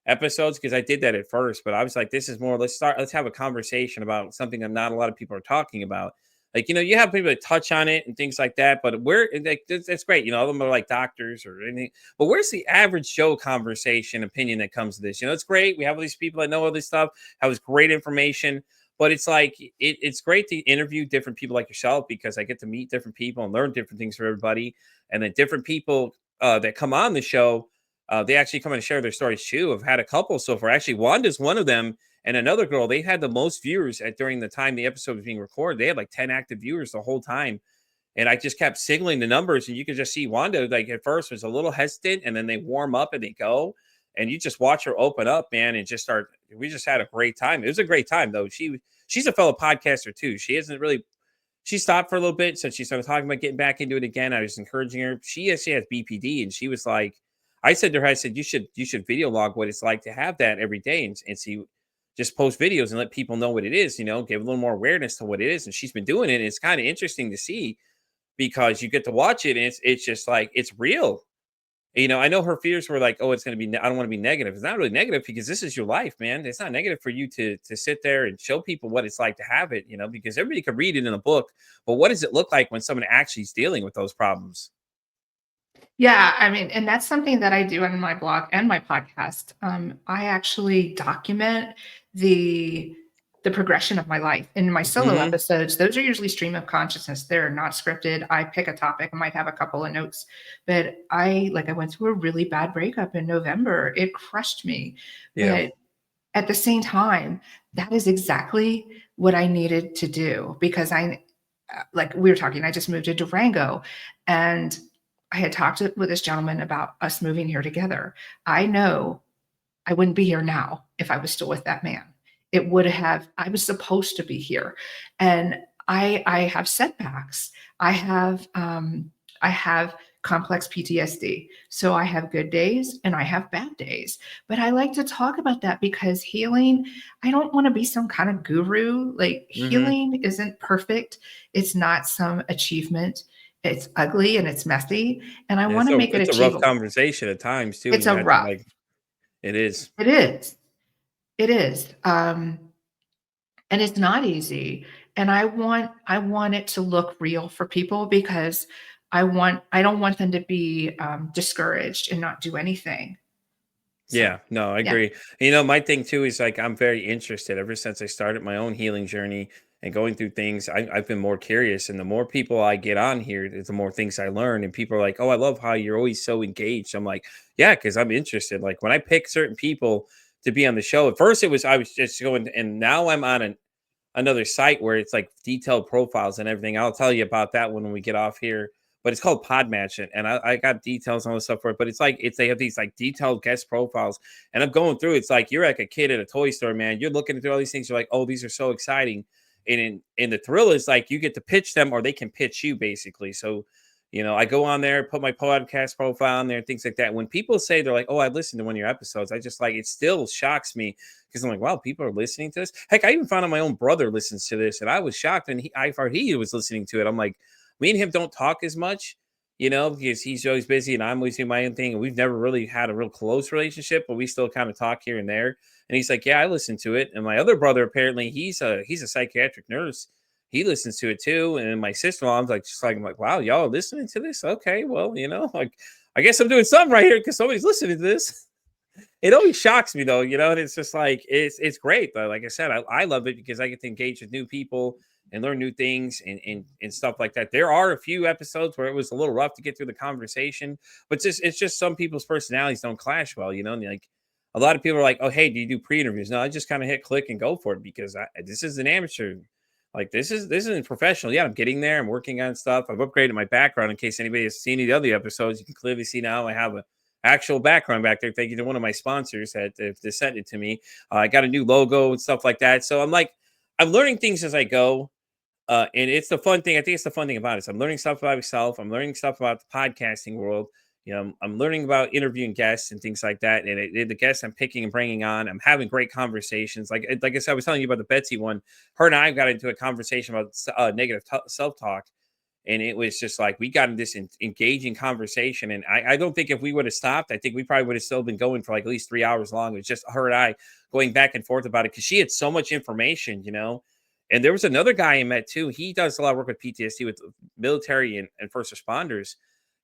episodes because I did that at first, but I was like, this is more, let's have a conversation about something that not a lot of people are talking about. Like, you have people that touch on it and things like that, but where like that's great. All of them are like doctors or anything. But where's the average Joe conversation opinion that comes to this? It's great. We have all these people that know all this stuff, have this great information. But it's like it's great to interview different people like yourself because I get to meet different people and learn different things from everybody. And then different people that come on the show, they actually come and share their stories too. I've had a couple so far. Actually, Wanda's one of them, and another girl. They had the most viewers during the time the episode was being recorded. They had like 10 active viewers the whole time, and I just kept signaling the numbers, and you could just see Wanda like at first was a little hesitant, and then they warm up and they go, and you just watch her open up, man, and just start. We just had a great time. It was a great time though. She's a fellow podcaster too. She isn't really. She stopped for a little bit since she started talking about getting back into it again. I was encouraging her. She has BPD, and she was like, I said to her, I said, you should video log what it's like to have that every day and see, just post videos and let people know what it is, give a little more awareness to what it is. And she's been doing it. And it's kind of interesting to see because you get to watch it and it's just like, it's real. I know her fears were like, oh, it's going to be, I don't want to be negative. It's not really negative because this is your life, man. It's not negative for you to sit there and show people what it's like to have it, because everybody could read it in a book. But what does it look like when someone actually is dealing with those problems? Yeah, I mean, and that's something that I do on my blog and my podcast. I actually document the the progression of my life. In my solo Hmm. episodes, those are usually stream of consciousness. They're not scripted. I pick a topic, I might have a couple of notes, but I went through a really bad breakup in November. It crushed me. Yeah. But at the same time, that is exactly what I needed to do because like we were talking, I just moved to Durango and I had talked with this gentleman about us moving here together. I know I wouldn't be here now if I was still with that man. It would have, I was supposed to be here. And I have setbacks. I have complex PTSD. So I have good days and I have bad days. But I like to talk about that because healing, I don't want to be some kind of guru. Like Hmm. healing isn't perfect. It's not some achievement. It's ugly and it's messy. And I Yeah, want to so make it it's a rough achievable. conversation at times too, and It's you a have to rough. like it is. It is. It is. And it's not easy. And I want it to look real for people because I don't want them to be discouraged and not do anything. So Yeah, no, I yeah. agree. My thing too is like I'm very interested ever since I started my own healing journey and going through things. I've been more curious, and the more people I get on here, the more things I learn. And people are like, "Oh, I love how you're always so engaged." I'm like, "Yeah," because I'm interested. Like when I pick certain people to be on the show, at first it was I was just going, and now I'm on another site where it's like detailed profiles and everything. I'll tell you about that when we get off here. But it's called Podmatch, and I got details on all the stuff for it. But it's like they have these like detailed guest profiles, and I'm going through. It's like you're like a kid at a toy store, man. You're looking through all these things. You're like, oh, these are so exciting, and the thrill is like you get to pitch them, or they can pitch you basically. So, I go on there, put my podcast profile on there, things like that. When people say they're like, oh, I listened to one of your episodes, I just like it still shocks me because I'm like, wow, people are listening to this. Heck, I even found out my own brother listens to this, and I was shocked. And I thought he was listening to it. I'm like, me and him don't talk as much, because he's always busy and I'm always doing my own thing. And we've never really had a real close relationship, but we still kind of talk here and there. And he's like, yeah, I listen to it. And my other brother, apparently, he's a psychiatric nurse. He listens to it too. And my sister-in-law, I'm like, wow, y'all are listening to this? Okay, well, like I guess I'm doing something right here because somebody's listening to this. It always shocks me though, and it's just like it's great. But like I said, I love it because I get to engage with new people and learn new things and stuff like that. There are a few episodes where it was a little rough to get through the conversation, but it's just some people's personalities don't clash well, and like a lot of people are like, oh hey, do you do pre-interviews? No, I just kind of hit click and go for it because this is an amateur. Like this isn't professional. Yeah, I'm getting there. I'm working on stuff. I've upgraded my background in case anybody has seen any of the other episodes. You can clearly see now I have a actual background back there. Thank you to one of my sponsors that they sent it to me. I got a new logo and stuff like that. So I'm learning things as I go. And it's the fun thing. I think it's the fun thing about it. So I'm learning stuff about myself. I'm learning stuff about the podcasting world. You know, I'm learning about interviewing guests and things like that. And the guests I'm picking and bringing on, I'm having great conversations. Like I said, I was telling you about the Betsy one. Her and I got into a conversation about negative self talk, and it was just like we got in this engaging conversation. And I don't think if we would have stopped, I think we probably would have still been going for like at least 3 hours long. It was just her and I going back and forth about it because she had so much information, you know. And there was another guy I met too. He does a lot of work with PTSD with military and first responders.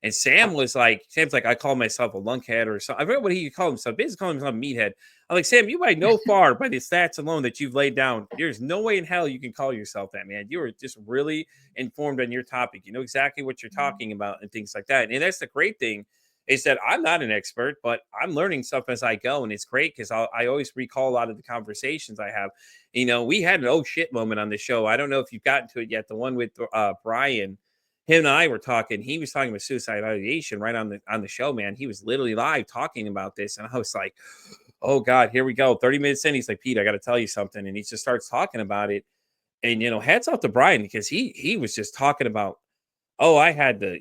And Sam's like, I call myself a lunkhead or something. I forget what he called himself. Basically, calling himself a meathead. I'm like, Sam, you might know far by the stats alone that you've laid down. There's no way in hell you can call yourself that, man. You are just really informed on your topic. You know exactly what you're talking about and things like that. And that's the great thing is that I'm not an expert, but I'm learning stuff as I go. And it's great because I always recall a lot of the conversations I have. You know, we had an oh shit moment on the show. I don't know if you've gotten to it yet. The one with Brian. Him and I were talking. He was talking about suicide ideation right on the show, man. He was literally live talking about this. And I was like, oh God, here we go. 30 minutes in, he's like, Pete, I got to tell you something. And he just starts talking about it. And you know, hats off to Brian because he was just talking about, oh, I had the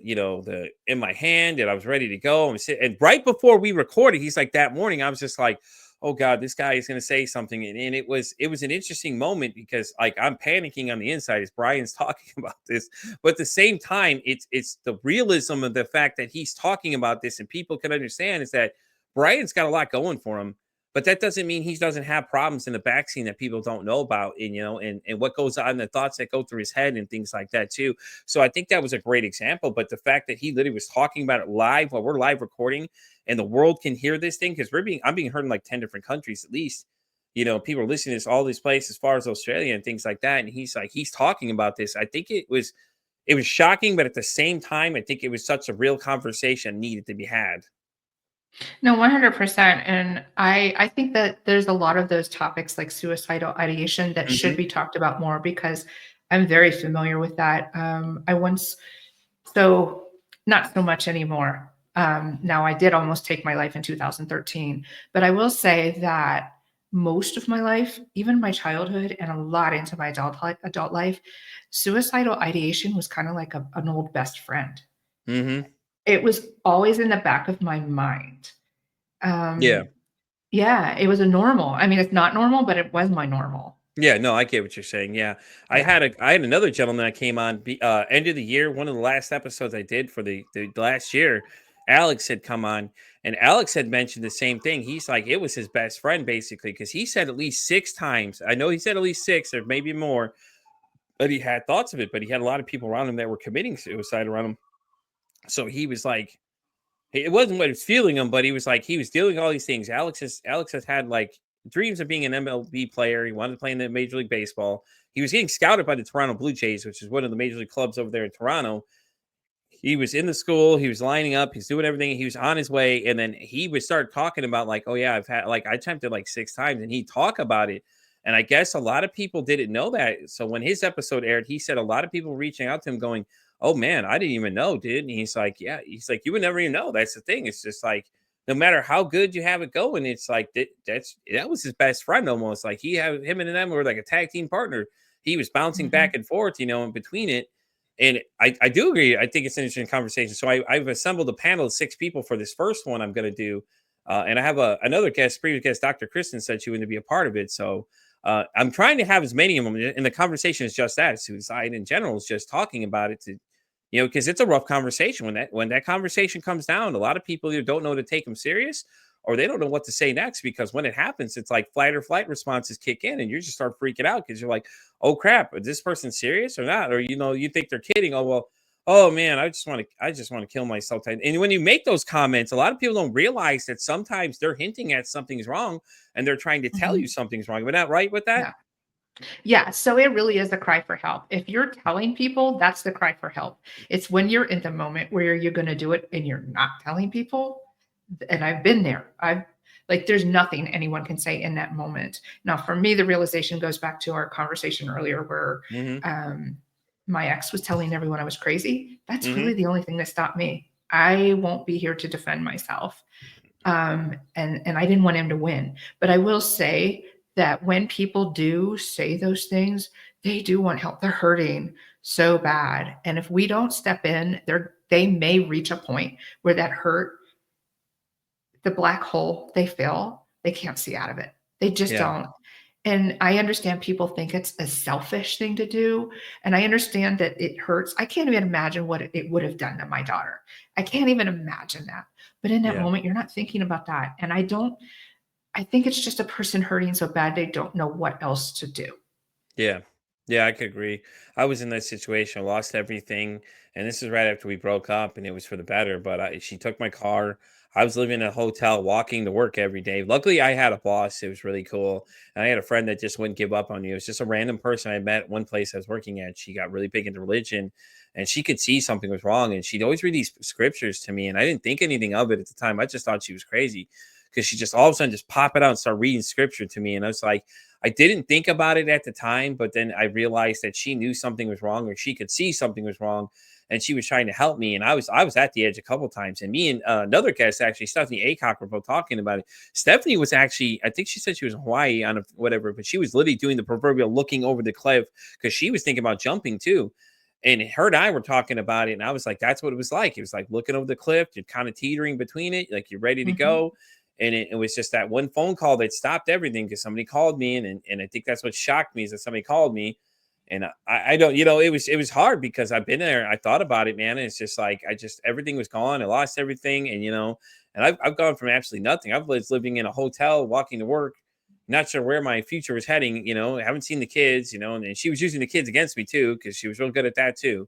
in my hand and I was ready to go. And right before we recorded, he's like, that morning, I was just like, oh God, this guy is going to say something. And it was an interesting moment because like I'm panicking on the inside as Brian's talking about this. But at the same time, it's the realism of the fact that he's talking about this and people can understand is that Brian's got a lot going for him. But that doesn't mean he doesn't have problems in the backseat that people don't know about, and and what goes on, the thoughts that go through his head, and things like that too. So I think that was a great example. But the fact that he literally was talking about it live while we're live recording, and the world can hear this thing because I'm being heard in like 10 different countries at least. You know, people are listening to this all these places as far as Australia and things like that. And he's talking about this. I think it was shocking, but at the same time, I think it was such a real conversation needed to be had. No, 100%. And I think that there's a lot of those topics like suicidal ideation that should Hmm. be talked about more because I'm very familiar with that. I once, so not so much anymore. Now I did almost take my life in 2013, but I will say that most of my life, even my childhood and a lot into my adult life, suicidal ideation was kind of like an old best friend. Hmm. It was always in the back of my mind. Yeah. Um, yeah, it was a normal. I mean, it's not normal, but it was my normal. Yeah, no, I get what you're saying. Yeah. Yeah. I had another gentleman that came on end of the year, one of the last episodes I did for the last year. Alex had come on and Alex had mentioned the same thing. He's like it was his best friend basically because he said at least 6 times. I know he said at least 6 or maybe more, but he had thoughts of it, but he had a lot of people around him that were committing suicide around him. So he was like it wasn't what was fueling him, but he was like he was dealing with all these things. Alex has had like dreams of being an MLB player. He wanted to play in the Major League Baseball. He was getting scouted by the Toronto Blue Jays, which is one of the major league clubs over there in Toronto. He was in the school, he was lining up, he's doing everything, he was on his way, and then he would start talking about like, oh yeah, I've had like I attempted like 6 times, and he'd talk about it. And I guess a lot of people didn't know that. So when his episode aired, he said a lot of people reaching out to him going, oh man, I didn't even know, dude. And he's like, yeah, he's like, you would never even know. That's the thing. It's just like no matter how good you have it going, it's like that was his best friend almost. Like he had him and them were like a tag team partner. He was bouncing Mhm. back and forth, in between it. And I do agree. I think it's an interesting conversation. So I've assembled a panel of 6 people for this first one I'm going to do. And I have another previous guest, Dr. Kristen, said she wanted to be a part of it. So I'm trying to have as many of them. And the conversation is just that suicide in general is just talking about it because it's a rough conversation when that conversation comes down. A lot of people either don't know to take them serious or they don't know what to say next because when it happens, it's like fight or flight responses kick in and you just start freaking out because you're like, oh crap, is this person serious or not? Or you think they're kidding. Oh well, oh man, I just want to kill myself. And when you make those comments, a lot of people don't realize that sometimes they're hinting at something's wrong and they're trying to tell you Mhm. something's wrong. Am I not right with that? Yeah. Yeah, so it really is a cry for help. If you're telling people, that's the cry for help. It's when you're in the moment where you're gonna do it and you're not telling people, and I've been there. I've like there's nothing anyone can say in that moment. Now, for me, the realization goes back to our conversation earlier where Mm-hmm. um, my ex was telling everyone I was crazy. That's Mm-hmm. really the only thing that stopped me. I won't be here to defend myself. And I didn't want him to win. But I will say that when people do say those things, they do want help. They're hurting. so bad. And if we don't step in, they may reach a point where that hurt, the black hole they fill, they can't see out of it. They just Yeah. don't. And I understand people think it's a selfish thing to do. And I understand that it hurts. I can't even imagine what it would have done to my daughter. I can't even imagine that. But in that Yeah. moment, you're not thinking about that. And I think it's just a person hurting so bad they don't know what else to do. Yeah. Yeah, I could agree. I was in that situation, lost everything, and this is right after we broke up, and it was for the better. But she took my car. I was living in a hotel, walking to work every day. Luckily, I had a boss. It was really cool, and I had a friend that just wouldn't give up on you. It was just a random person I met at one place I was working at. She got really big into religion, and she could see something was wrong, and she'd always read these scriptures to me, and I didn't think anything of it at the time. I just thought she was crazy because she just all of a sudden just pop it out and start reading scripture to me, and I was like. I didn't think about it at the time, but then I realized that she knew something was wrong or she could see something was wrong and she was trying to help me. And I was at the edge a couple times. And me and another guest, actually, Stephanie Acock, were both talking about it. Stephanie was actually, I think she said she was in Hawaii on whatever, but she was literally doing the proverbial looking over the cliff because she was thinking about jumping too. And her and I were talking about it, and I was like, that's what it was like. It was like looking over the cliff, you're kind of teetering between it, like you're ready to Mhm. go. And it was just that one phone call that stopped everything because somebody called me, and I think that's what shocked me is that somebody called me, and I don't, it was hard because I've been there, I thought about it, man, and it's just like everything was gone, I lost everything, and and I've gone from absolutely nothing. I've was living in a hotel, walking to work, not sure where my future was heading, I haven't seen the kids, and she was using the kids against me too because she was real good at that too.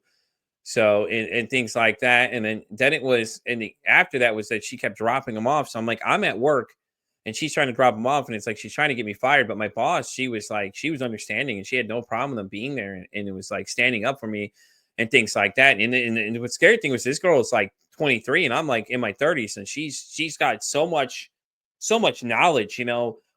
So and things like that, and then it was, and after that was that she kept dropping them off. So I'm like, I'm at work, and she's trying to drop them off, and it's like she's trying to get me fired. But my boss, she was like, she was understanding, and she had no problem with them being there, and it was like standing up for me, and things like that. And what scary thing was this girl is like 23, and I'm like in my 30s, and she's got so much knowledge,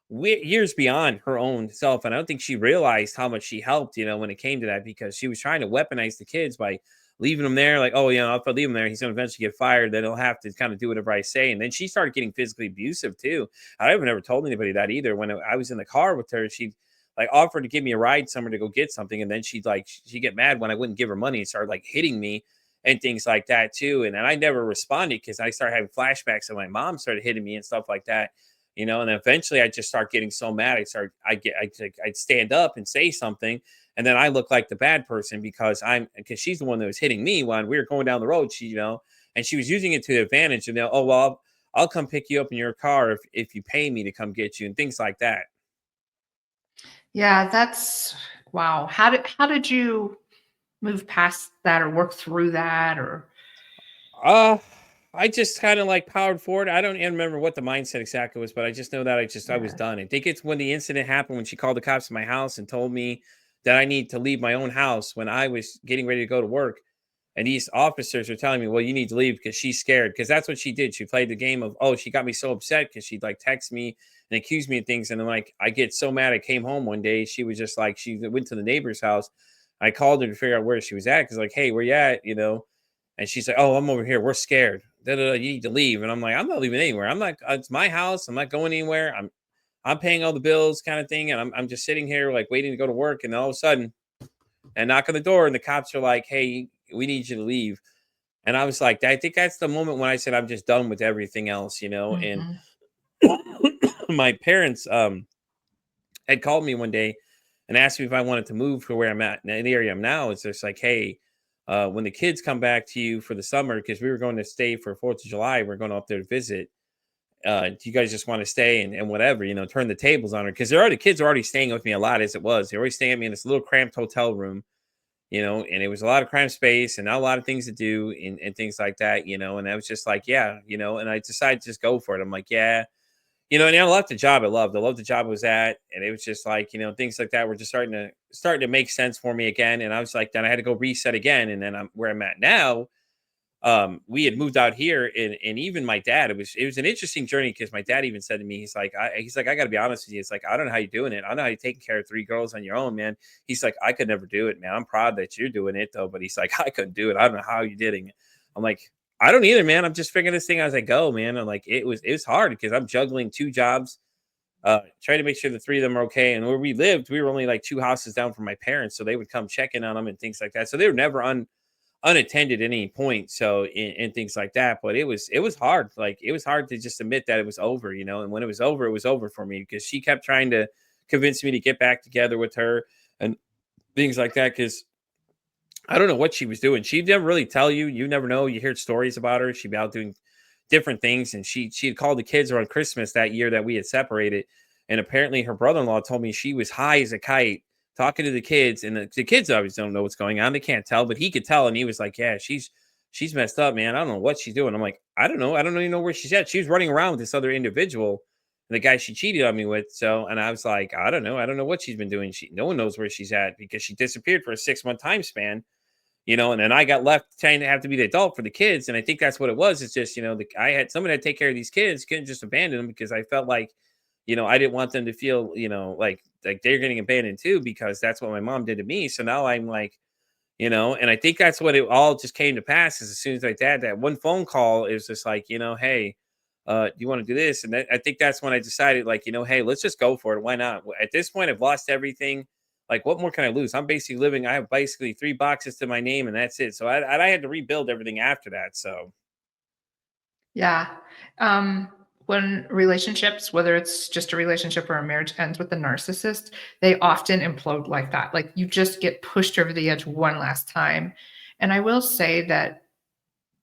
years beyond her own self. And I don't think she realized how much she helped, when it came to that, because she was trying to weaponize the kids by leaving him there, like, oh, if I leave him there, he's going to eventually get fired. Then he'll have to kind of do whatever I say. And then she started getting physically abusive too. I haven't ever told anybody that either. When I was in the car with her, she like offered to give me a ride somewhere to go get something, and then she'd get mad when I wouldn't give her money and started like hitting me and things like that too. And then I never responded because I started having flashbacks of my mom started hitting me and stuff like that. And eventually I just start getting so mad. I'd stand up and say something, and then I look like the bad person because she's the one that was hitting me when we were going down the road. And she was using it to the advantage. And oh well, I'll come pick you up in your car if you pay me to come get you and things like that. Yeah, that's wow. How did you move past that or work through that or Uh, I just kind of like powered forward. I don't even remember what the mindset exactly was, but I just know that I was yeah. done. I think it's when the incident happened when she called the cops to my house and told me that I need to leave my own house when I was getting ready to go to work. And these officers are telling me, well, you need to leave because she's scared. Because that's what she did. She played the game of, oh, she got me so upset because she'd like text me and accuse me of things. And then like, I get so mad. I came home one day. She was just like, she went to the neighbor's house. I called her to figure out where she was at. Cause like, hey, where you at? And she's like, oh, I'm over here. We're scared. Da, da, da, you need to leave. And I'm like, I'm not leaving anywhere. I'm not, it's my house. I'm not going anywhere. I'm paying all the bills kind of thing. And I'm just sitting here like waiting to go to work. And all of a sudden, and knock on the door, and the cops are like, hey, we need you to leave. And I was like, I think that's the moment when I said I'm just done with everything else. And Mhm. my parents had called me one day and asked me if I wanted to move to where I'm at in the area I'm now. It's just like, hey, when the kids come back to you for the summer, because we were going to stay for 4th of July, we're going up there to visit. Do you guys just want to stay and whatever, turn the tables on her? Because kids are already staying with me a lot as it was. They're always staying at me in this little cramped hotel room, and it was a lot of crime space and not a lot of things to do and things like that. And I was just like, yeah, and I decided to just go for it. I'm like, yeah, and I left the job I loved. I loved the job I was at. And it was just like, things like that were just starting to make sense for me again. And I was like, then I had to go reset again. And then I'm where I'm at now. We had moved out here, and even my dad, it was an interesting journey because my dad even said to me, he's like, I gotta be honest with you. It's like, I don't know how you're doing it. I don't know how you're taking care of 3 girls on your own, man. He's like, I could never do it, man. I'm proud that you're doing it though, but he's like, I couldn't do it. I don't know how you did it. I'm like, I don't either, man. I'm just figuring this thing as I go, man. I'm like, it was hard because I'm juggling 2 jobs, try to make sure the three of them are okay. And where we lived, we were only like 2 houses down from my parents, so they would come check in on them and things like that. So they were never unattended at any point. So and things like that. But it was hard. Like it was hard to just admit that it was over, you know. And when it was over for me because she kept trying to convince me to get back together with her and things like that. Because I don't know what she was doing. She'd never really tell you. You never know. You hear stories about her. She'd be out doing different things, and she had called the kids around Christmas that year that we had separated. And apparently, her brother-in-law told me she was high as a kite talking to the kids, and the kids always don't know what's going on. They can't tell, but he could tell, and he was like, "Yeah, she's messed up, man. I don't know what she's doing." I'm like, "I don't know. I don't even know where she's at." She was running around with this other individual, the guy she cheated on me with. So, and I was like, "I don't know. I don't know what she's been doing. No one knows where she's at because she disappeared for a 6 month time span." And then I got left trying to have to be the adult for the kids. And I think that's what it was. It's just, I had someone to take care of these kids, couldn't just abandon them because I felt like, I didn't want them to feel, like they're getting abandoned too, because that's what my mom did to me. So now I'm like, and I think that's what it all just came to pass is as soon as I did that one phone call, it was just like, hey, do you want to do this? And I think that's when I decided, like, hey, let's just go for it. Why not? At this point, I've lost everything. Like, what more can I lose? I'm basically living. I have basically 3 boxes to my name, and that's it. So I had to rebuild everything after that. So Yeah. Um, when relationships, whether it's just a relationship or a marriage ends with a narcissist, they often implode like that. Like you just get pushed over the edge one last time. And I will say that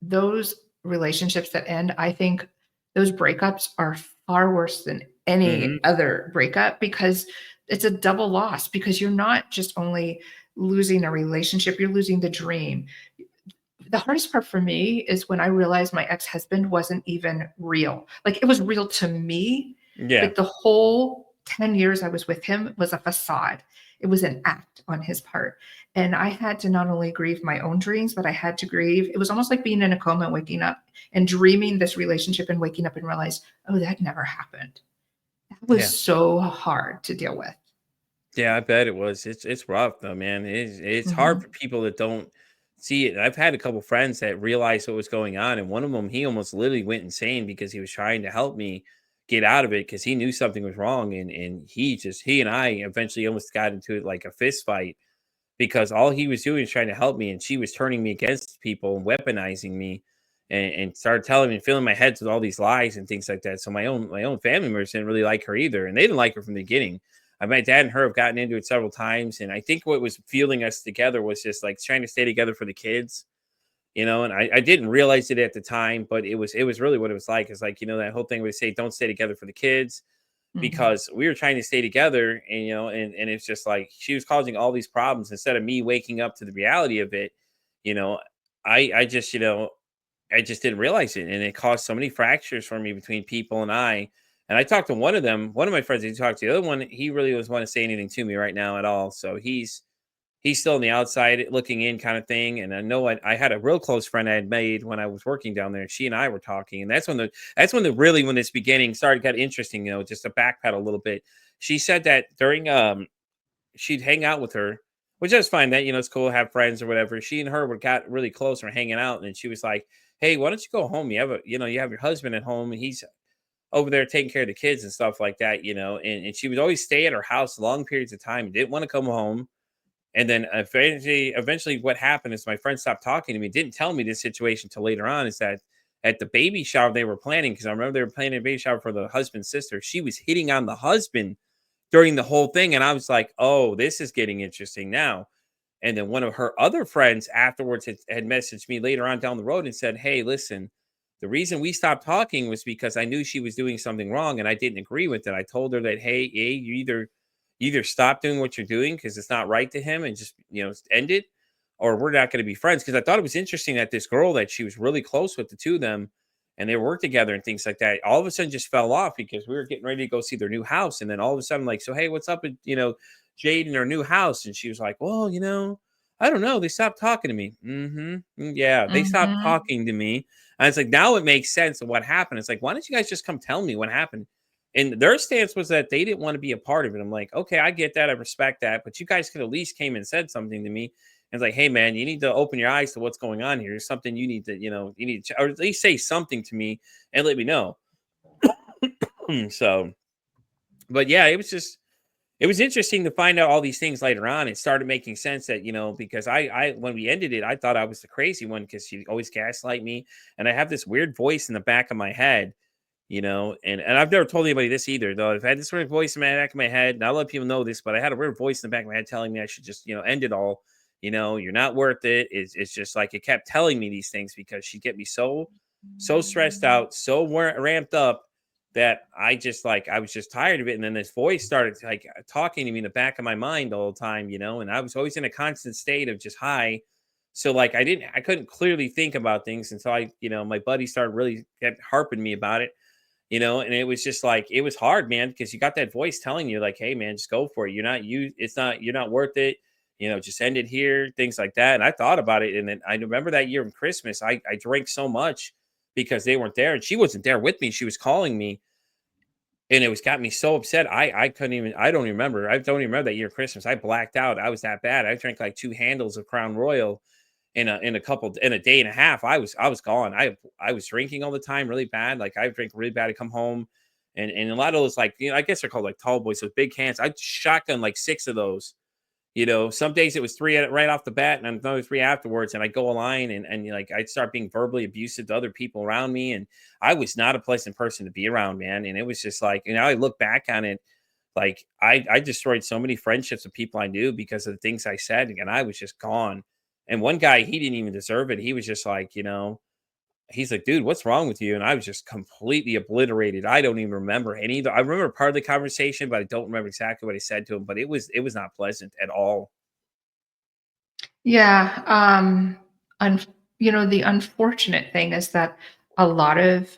those relationships that end, I think those breakups are far worse than any hmm other breakup because it's a double loss because you're not just only losing a relationship, you're losing the dream. The hardest part for me is when I realized my ex-husband wasn't even real. Like it was real to me, yeah, but the whole 10 years I was with him was a facade. It was an act on his part. And I had to not only grieve my own dreams, but I had to grieve. It was almost like being in a coma and waking up and dreaming this relationship and waking up and realize, oh, that never happened. That was yeah, so hard to deal with. yeah. I bet it was. It's rough though, man. It's hard Mhm. for people that don't see it. I've had a couple friends that realized what was going on, and one of them, he almost literally went insane because he was trying to help me get out of it because he knew something was wrong, and he and I eventually almost got into it like a fist fight because all he was doing was trying to help me, and she was turning me against people and weaponizing me, and started telling me, filling my head with all these lies and things like that. So my own family members didn't really like her either, and they didn't like her from the beginning. My dad and her have gotten into it several times, and I think what was fueling us together was just like trying to stay together for the kids. And I didn't realize it at the time, but it was really what it was like. It's like, that whole thing where they say don't stay together for the kids Mhm. because we were trying to stay together, and and it's just like she was causing all these problems instead of me waking up to the reality of it. you know I just I just didn't realize it, and it caused so many fractures for me between people and I talked to one of them, one of my friends. He talked to the other one. He really doesn't want to say anything to me right now at all, so he's still on the outside looking in kind of thing. And I know I had a real close friend I had made when I was working down there. She and I were talking, and when this beginning started got interesting. Just to backpedal a little bit. She said that during she'd hang out with her, which is fine. That it's cool to have friends or whatever. She and her were got really close and were hanging out, and then she was like, "Hey, why don't you go home? You have your husband at home, and he's over there taking care of the kids and stuff like that." And she would always stay at her house long periods of time, didn't want to come home. And then eventually, what happened is my friend stopped talking to me. Didn't tell me this situation till later on. Is that at the baby shower they were planning? Because I remember they were planning a baby shower for the husband's sister. She was hitting on the husband during the whole thing, and I was like, "Oh, this is getting interesting now." And then one of her other friends afterwards had messaged me later on down the road and said, "Hey, listen, the reason we stopped talking was because I knew she was doing something wrong and I didn't agree with it. I told her that, hey, you either stop doing what you're doing because it's not right to him and just end it, or we're not going to be friends." Because I thought it was interesting that this girl that she was really close with, the two of them, and they worked together and things like that, all of a sudden just fell off because we were getting ready to go see their new house. And then all of a sudden, like, so hey, what's up with Jade in her new house? And she was like, well, I don't know. They stopped talking to me. Yeah, they stopped Mhm. talking to me. And it's like, now it makes sense of what happened. It's like, why don't you guys just come tell me what happened? And their stance was that they didn't want to be a part of it. I'm like, okay, I get that. I respect that. But you guys could at least came and said something to me. And it's like, hey, man, you need to open your eyes to what's going on here. There's something you need to, or at least say something to me and let me know. So But yeah, it was interesting to find out all these things later on. It started making sense that, because I when we ended it, I thought I was the crazy one because she always gaslight me. And I have this weird voice in the back of my head, and I've never told anybody this either, though. I've had this weird voice in the back of my head, and I let people know this, but I had a weird voice in the back of my head telling me I should just, end it all. You're not worth it. It's just like it kept telling me these things because she'd get me so stressed out, so ramped up that I was just tired of it. And then this voice started like talking to me in the back of my mind all the time, and I was always in a constant state of just high. So like I couldn't clearly think about things until my buddy started really kept harping me about it, and it was just like it was hard, man, because you got that voice telling you like, hey man, just go for it. You're not worth it. Just end it here, things like that. And I thought about it. And then I remember that year in Christmas, I drank so much because they weren't there and she wasn't there with me. She was calling me, and it was got me so upset. I couldn't even, I don't even remember. I don't even remember that year Christmas. I blacked out. I was that bad. I drank like 2 handles of Crown Royal in a day and a half. I was gone. I was drinking all the time really bad. Like I drink really bad. I come home and a lot of those, like, I guess they're called like tall boys, those big cans. I shotgun like 6 of those. Some days it was 3 right off the bat and another 3 afterwards. And I go a line and like I'd start being verbally abusive to other people around me. And I was not a pleasant person to be around, man. And it was just like, I look back on it, like I destroyed so many friendships with people I knew because of the things I said, and I was just gone. And one guy, he didn't even deserve it. He was just like, he's like, dude, what's wrong with you? And I was just completely obliterated. I don't even remember any of the, I remember part of the conversation, but I don't remember exactly what I said to him. But it was not pleasant at all. Yeah. Un- the unfortunate thing is that a lot of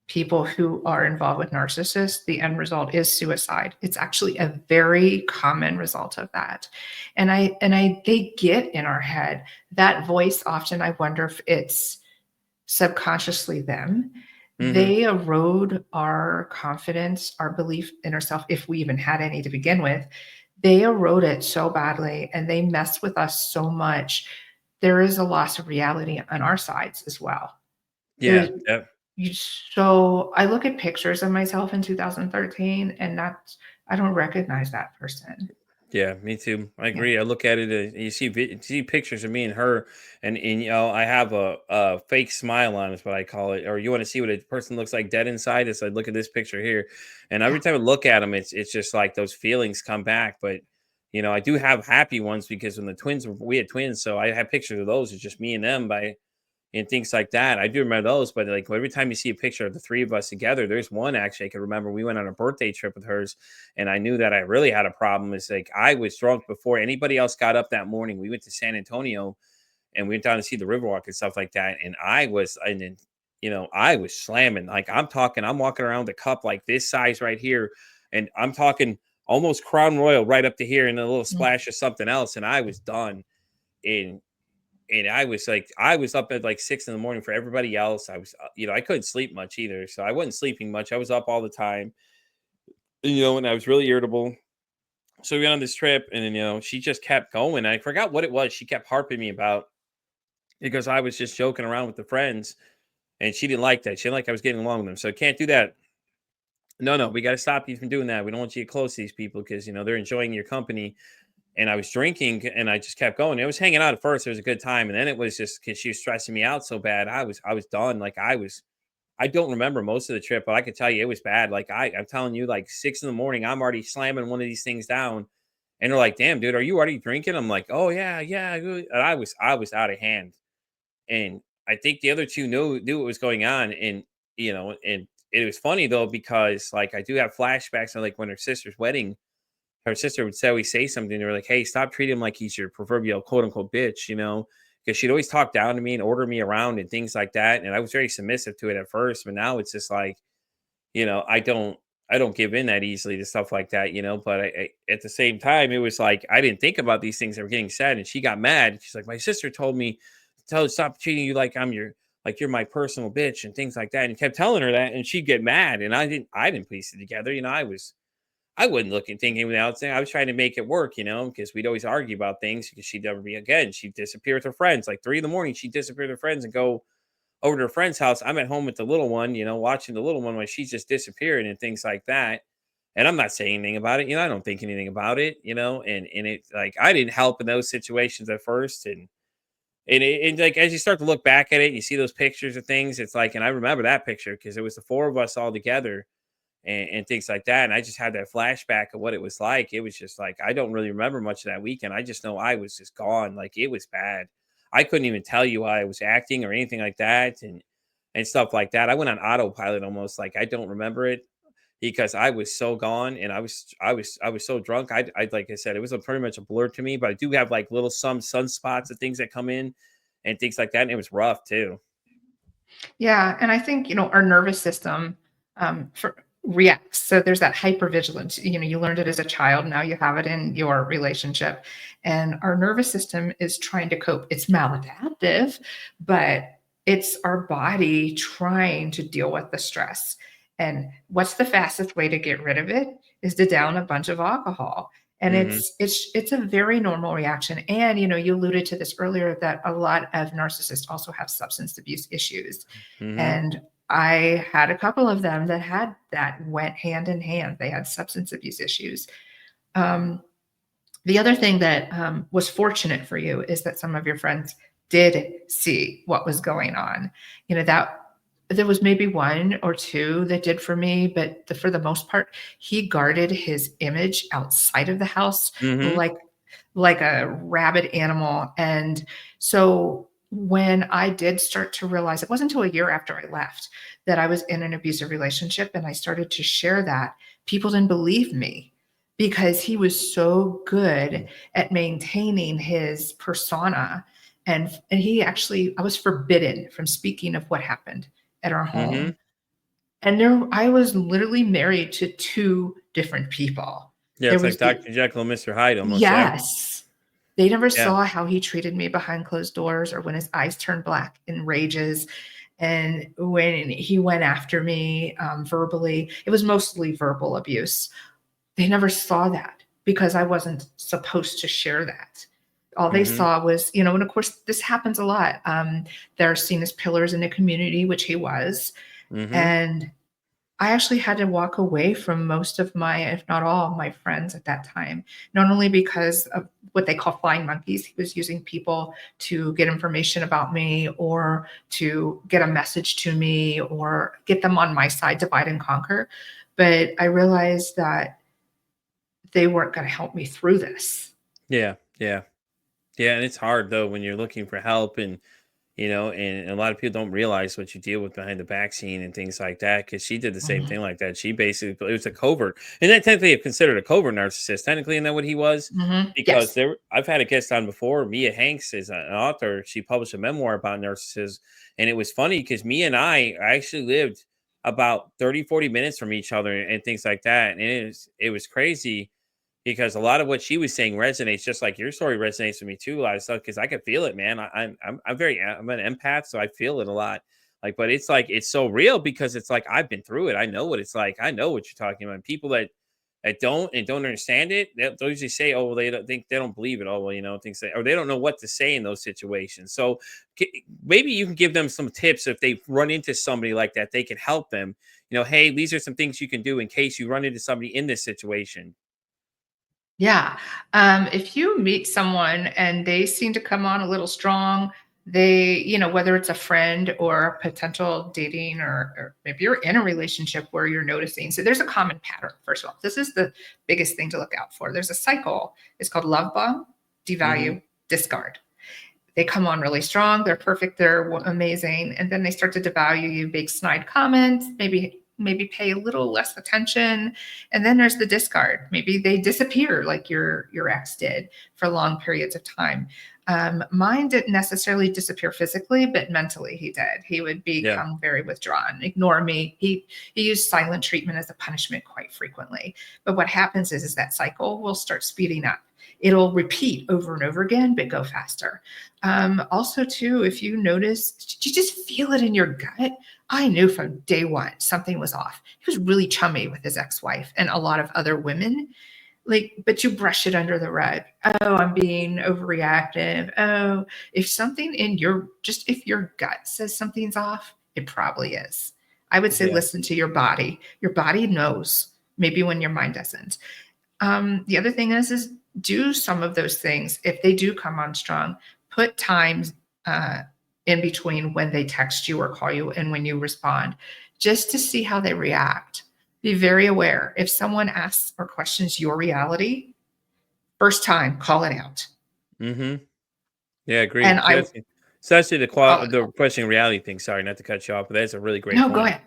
people who are involved with narcissists, the end result is suicide. It's actually a very common result of that. They get in our head. That voice often, I wonder if it's subconsciously them. Hmm. They erode our confidence, our belief in ourselves, if we even had any to begin with. They erode it so badly and they mess with us so much. There is a loss of reality on our sides as well. There's Yeah. Yeah. you so I look at pictures of myself in 2013 and that's I don't recognize that person. Yeah, me too. I Yeah. agree. I look at it, you see pictures of me and her, and I have a fake smile on is what I call it. Or you want to see what a person looks like dead inside? It's like look at this picture here, and Yeah. every time I look at them, it's just like those feelings come back. But I do have happy ones because when we had twins, so I have pictures of those. It's just me and them and things like that. I do remember those, but like every time you see a picture of the 3 of us together, there's one actually I can remember. We went on a birthday trip with hers, and I knew that I really had a problem. Is like I was drunk before anybody else got up that morning. We went to San Antonio and we went down to see the Riverwalk and stuff like that. And then I was slamming. Like I'm walking around with a cup like this size right here, and I'm talking almost Crown Royal right up to here and a little Mm. splash of something else, and I was done. And I was like, I was up at like 6 in the morning for everybody else. I was, I couldn't sleep much either. So I wasn't sleeping much. I was up all the time, and I was really irritable. So we went on this trip and then, she just kept going. I forgot what it was. She kept harping me about because I was just joking around with the friends and she didn't like that. She didn't like I was getting along with them. So can't do that. No, no, we got to stop you from doing that. We don't want you to get close to these people because, they're enjoying your company. And I was drinking and I just kept going. I was hanging out at first. It was a good time. And then it was just because she was stressing me out so bad. I was done. Like I don't remember most of the trip, but I could tell you it was bad. Like I'm telling you, like 6 in the morning, I'm already slamming one of these things down. And they're like, damn, dude, are you already drinking? I'm like, oh yeah, yeah. And I was out of hand. And I think the other two knew what was going on. And it was funny though, because like I do have flashbacks of like when her sister would always say something to her like, "Hey, stop treating him like he's your proverbial quote unquote bitch," because she'd always talk down to me and order me around and things like that. And I was very submissive to it at first, but now it's just like, I don't give in that easily to stuff like that. But at the same time, it was like I didn't think about these things that were getting said, and she got mad. She's like, "My sister told me to tell her stop treating you like you're my personal bitch and things like that," and kept telling her that, and she'd get mad, and I didn't piece it together. I wasn't looking thinking without saying I was trying to make it work, because we'd always argue about things because she'd never be again. She'd disappear with her friends. Like 3 in the morning, she'd disappear with her friends and go over to her friend's house. I'm at home with the little one, watching the little one while she's just disappearing and things like that. And I'm not saying anything about it. I don't think anything about it, and it's like I didn't help in those situations at first. And like as you start to look back at it, you see those pictures of things. It's like, and I remember that picture because it was the four of us all together and things like that. And I just had that flashback of what it was like. It was just like I don't really remember much of that weekend. I just know I was just gone. Like it was bad. I couldn't even tell you how I was acting or anything like that, and stuff like that. I went on autopilot almost. Like I don't remember it because I was so gone and I was so drunk. I like I said, it was pretty much a blur to me. But I do have like little some sunspots of things that come in and things like that. And it was rough too. Yeah, and I think, our nervous system for reacts. So there's that hypervigilance. You learned it as a child, now you have it in your relationship. And our nervous system is trying to cope. It's maladaptive, but it's our body trying to deal with the stress. And what's the fastest way to get rid of it is to down a bunch of alcohol. And Hmm. it's a very normal reaction. And you alluded to this earlier that a lot of narcissists also have substance abuse issues. Hmm. And I had a couple of them that went hand in hand. They had substance abuse issues. Um, the other thing that was fortunate for you is that some of your friends did see what was going on. That there was maybe one or two that did for me, but for the most part, he guarded his image outside of the house Hmm. like a rabid animal. And so when I did start to realize, it wasn't until a year after I left that I was in an abusive relationship and I started to share that, people didn't believe me because he was so good at maintaining his persona. And he actually, I was forbidden from speaking of what happened at our Hmm. home. And I was literally married to two different people. Yeah, There it's was like the Dr. Jekyll and Mr. Hyde almost. Yeah. Yes. They never Yeah. saw how he treated me behind closed doors or when his eyes turned black in rages. And when he went after me verbally, it was mostly verbal abuse. They never saw that because I wasn't supposed to share that. All they Hmm. saw was, and of course, this happens a lot. They're seen as pillars in the community, which he was. Hmm. And I actually had to walk away from most of my, if not all, my friends at that time, not only because of what they call flying monkeys. He was using people to get information about me or to get a message to me or get them on my side, divide and conquer. But I realized that they weren't going to help me through this. Yeah. Yeah. Yeah. And it's hard though when you're looking for help and a lot of people don't realize what you deal with behind the back scene and things like that. Cause she did the same Mhm. thing like that. She basically, it was a covert and then technically considered a covert narcissist. Technically, isn't that what he was? Because Yes. I've had a guest on before. Mia Hanks is an author. She published a memoir about narcissists. And it was funny because Mia and I actually lived about 30, 40 minutes from each other and things like that. And it was crazy because a lot of what she was saying resonates just like your story resonates with me too. A lot of stuff because I can feel it, man. I'm an empath, so I feel it a lot. Like, but it's like it's so real because it's like I've been through it. I know what it's like. I know what you're talking about. And people that don't understand it, they'll usually say, "Oh, well, they don't believe it." Oh, well, things or they don't know what to say in those situations. So maybe you can give them some tips if they run into somebody like that. They can help them. Hey, these are some things you can do in case you run into somebody in this situation. Yeah. If you meet someone and they seem to come on a little strong, whether it's a friend or a potential dating, or maybe you're in a relationship where you're noticing. So there's a common pattern, first of all. This is the biggest thing to look out for. There's a cycle. It's called love bomb, Hmm. devalue, discard. They come on really strong, they're perfect, they're amazing, and then they start to devalue you, big snide comments, maybe pay a little less attention, and then there's the discard. Maybe they disappear like your ex did for long periods of time. Mine didn't necessarily disappear physically, but mentally he did. He would Yeah. become very withdrawn, ignore me. He used silent treatment as a punishment quite frequently. But what happens is that cycle will start speeding up. It'll repeat over and over again, but go faster. Also, too, if you notice, you just feel it in your gut. I knew from day one something was off. He was really chummy with his ex-wife and a lot of other women. But you brush it under the rug. Oh, I'm being overreactive. Oh, if your gut says something's off, it probably is. I would say Yeah. listen to your body. Your body knows. maybe when your mind doesn't. The other thing is do some of those things. If they do come on strong, put times uh, in between when they text you or call you and when you respond, just to see how they react. Be very aware. If someone asks or questions your reality, first time, call it out. Mm-hmm. Yeah, And agreed. I Especially call it the out. questioning reality thing. Sorry, not to cut you off, but that's a really great No, go point. ahead.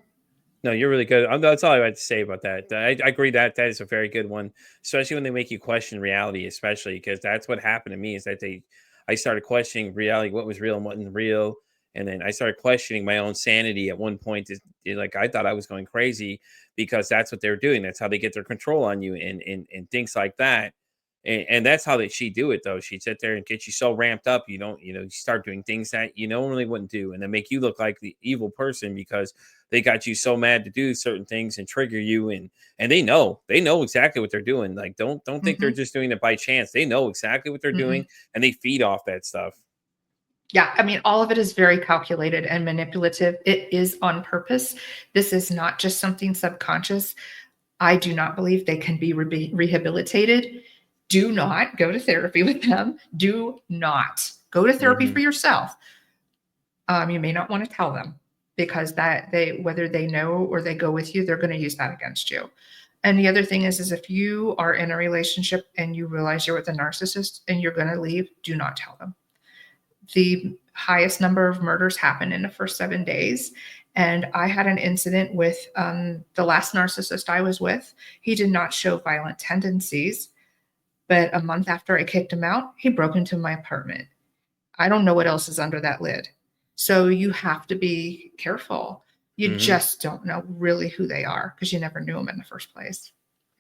No, you're really good. That's all I had to say about that. I agree that that is a very good one, especially when they make you question reality, especially because that's what happened to me is that I started questioning reality, what was real and what wasn't real. And then I started questioning my own sanity at one point. Like I thought I was going crazy because that's what they're doing. That's how they get their control on you and things like that. And that's how she do it though. She'd sit there and get you so ramped up, you start doing things that you normally wouldn't do, and then make you look like the evil person because they got you so mad to do certain things and trigger you, and they know exactly what they're doing. Like don't think they're Mhm, just doing it by chance. They know exactly what they're doing, mhm. and they feed off that stuff. Yeah, I mean, all of it is very calculated and manipulative. It is on purpose. This is not just something subconscious. I do not believe they can be rehabilitated. Do not go to therapy with them. Do not go to therapy Hmm. for yourself. You may not want to tell them because that they whether they know or they go with you, they're going to use that against you. And the other thing is if you are in a relationship and you realize you're with a narcissist and you're going to leave, do not tell them. The highest number of murders happen in the first 7 days. And I had an incident with the last narcissist I was with. He did not show violent tendencies, but a month after I kicked him out, he broke into my apartment. I don't know what else is under that lid. So you have to be careful. You Hmm. just don't know really who they are because you never knew them in the first place.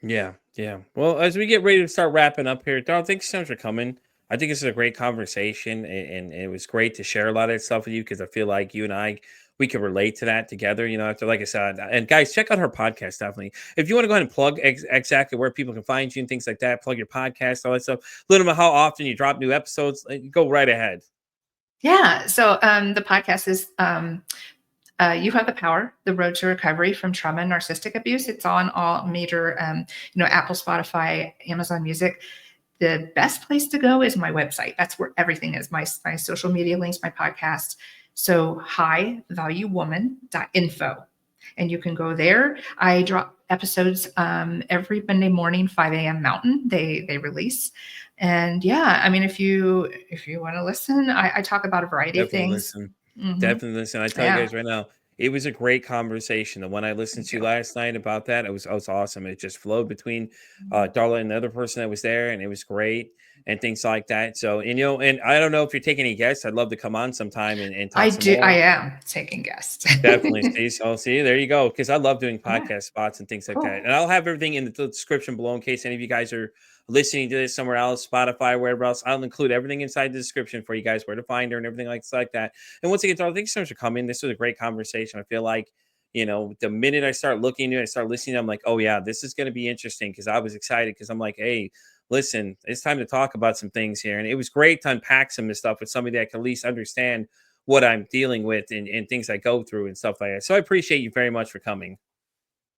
Yeah, yeah. Well, as we get ready to start wrapping up here, Darl, thanks so much for coming. I think this is a great conversation, and it was great to share a lot of that stuff with you because I feel like you and we can relate to that together. After like I said, and guys, check out her podcast definitely. If you want to go ahead and plug exactly where people can find you and things like that, plug your podcast, all that stuff. Let them know how often you drop new episodes. Go right ahead. Yeah. So the podcast is You Have the Power, The Road to Recovery from Trauma and Narcissistic Abuse. It's on all major, Apple, Spotify, Amazon Music. The best place to go is my website. That's where everything is. My social media links, my podcast. So highvaluewoman.info. And you can go there. I drop episodes every Monday morning, 5 a.m. Mountain. They release. And yeah, I mean, if you want to listen, I talk about a variety of Definitely things. listen. Hmm. Definitely listen. I tell you Yeah. guys right now, it was a great conversation. The one I listened Thank to you. last night about that, it was awesome. It just flowed between Mhm. Darla and the other person that was there, and it was great and things like that. So, and I don't know if you're taking any guests. I'd love to come on sometime and I talk some do. I more. am taking guests. Definitely. See, so see, there you go. Because I love doing Yeah. podcast spots and things like that. Cool. And I'll have everything in the description below in case any of you guys are listening to this somewhere else, Spotify, wherever else. I'll include everything inside the description for you guys, where to find her and everything like that. And once again, Darla, thanks so much for coming. This was a great conversation. I feel like, the minute I start looking at it, I start listening, I'm like, oh yeah, this is going to be interesting because I was excited because I'm like, hey, listen, it's time to talk about some things here. And it was great to unpack some of this stuff with somebody that can at least understand what I'm dealing with and things I go through and stuff like that. So I appreciate you very much for coming.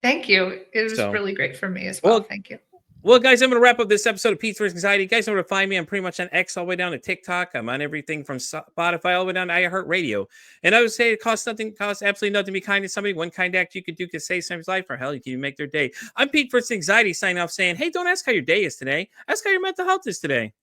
Thank you. It was So, really great for me as well. well, Thank you. well, guys, I'm going to wrap up this episode of Pete's vs. Anxiety. You guys know where to find me. I'm pretty much on X all the way down to TikTok. I'm on everything from Spotify all the way down to iHeartRadio. And I would say it costs absolutely nothing to be kind to somebody. One kind act you could do could save someone's life, or hell, you can even make their day. I'm Pete vs. Anxiety signing off saying, hey, don't ask how your day is today. Ask how your mental health is today.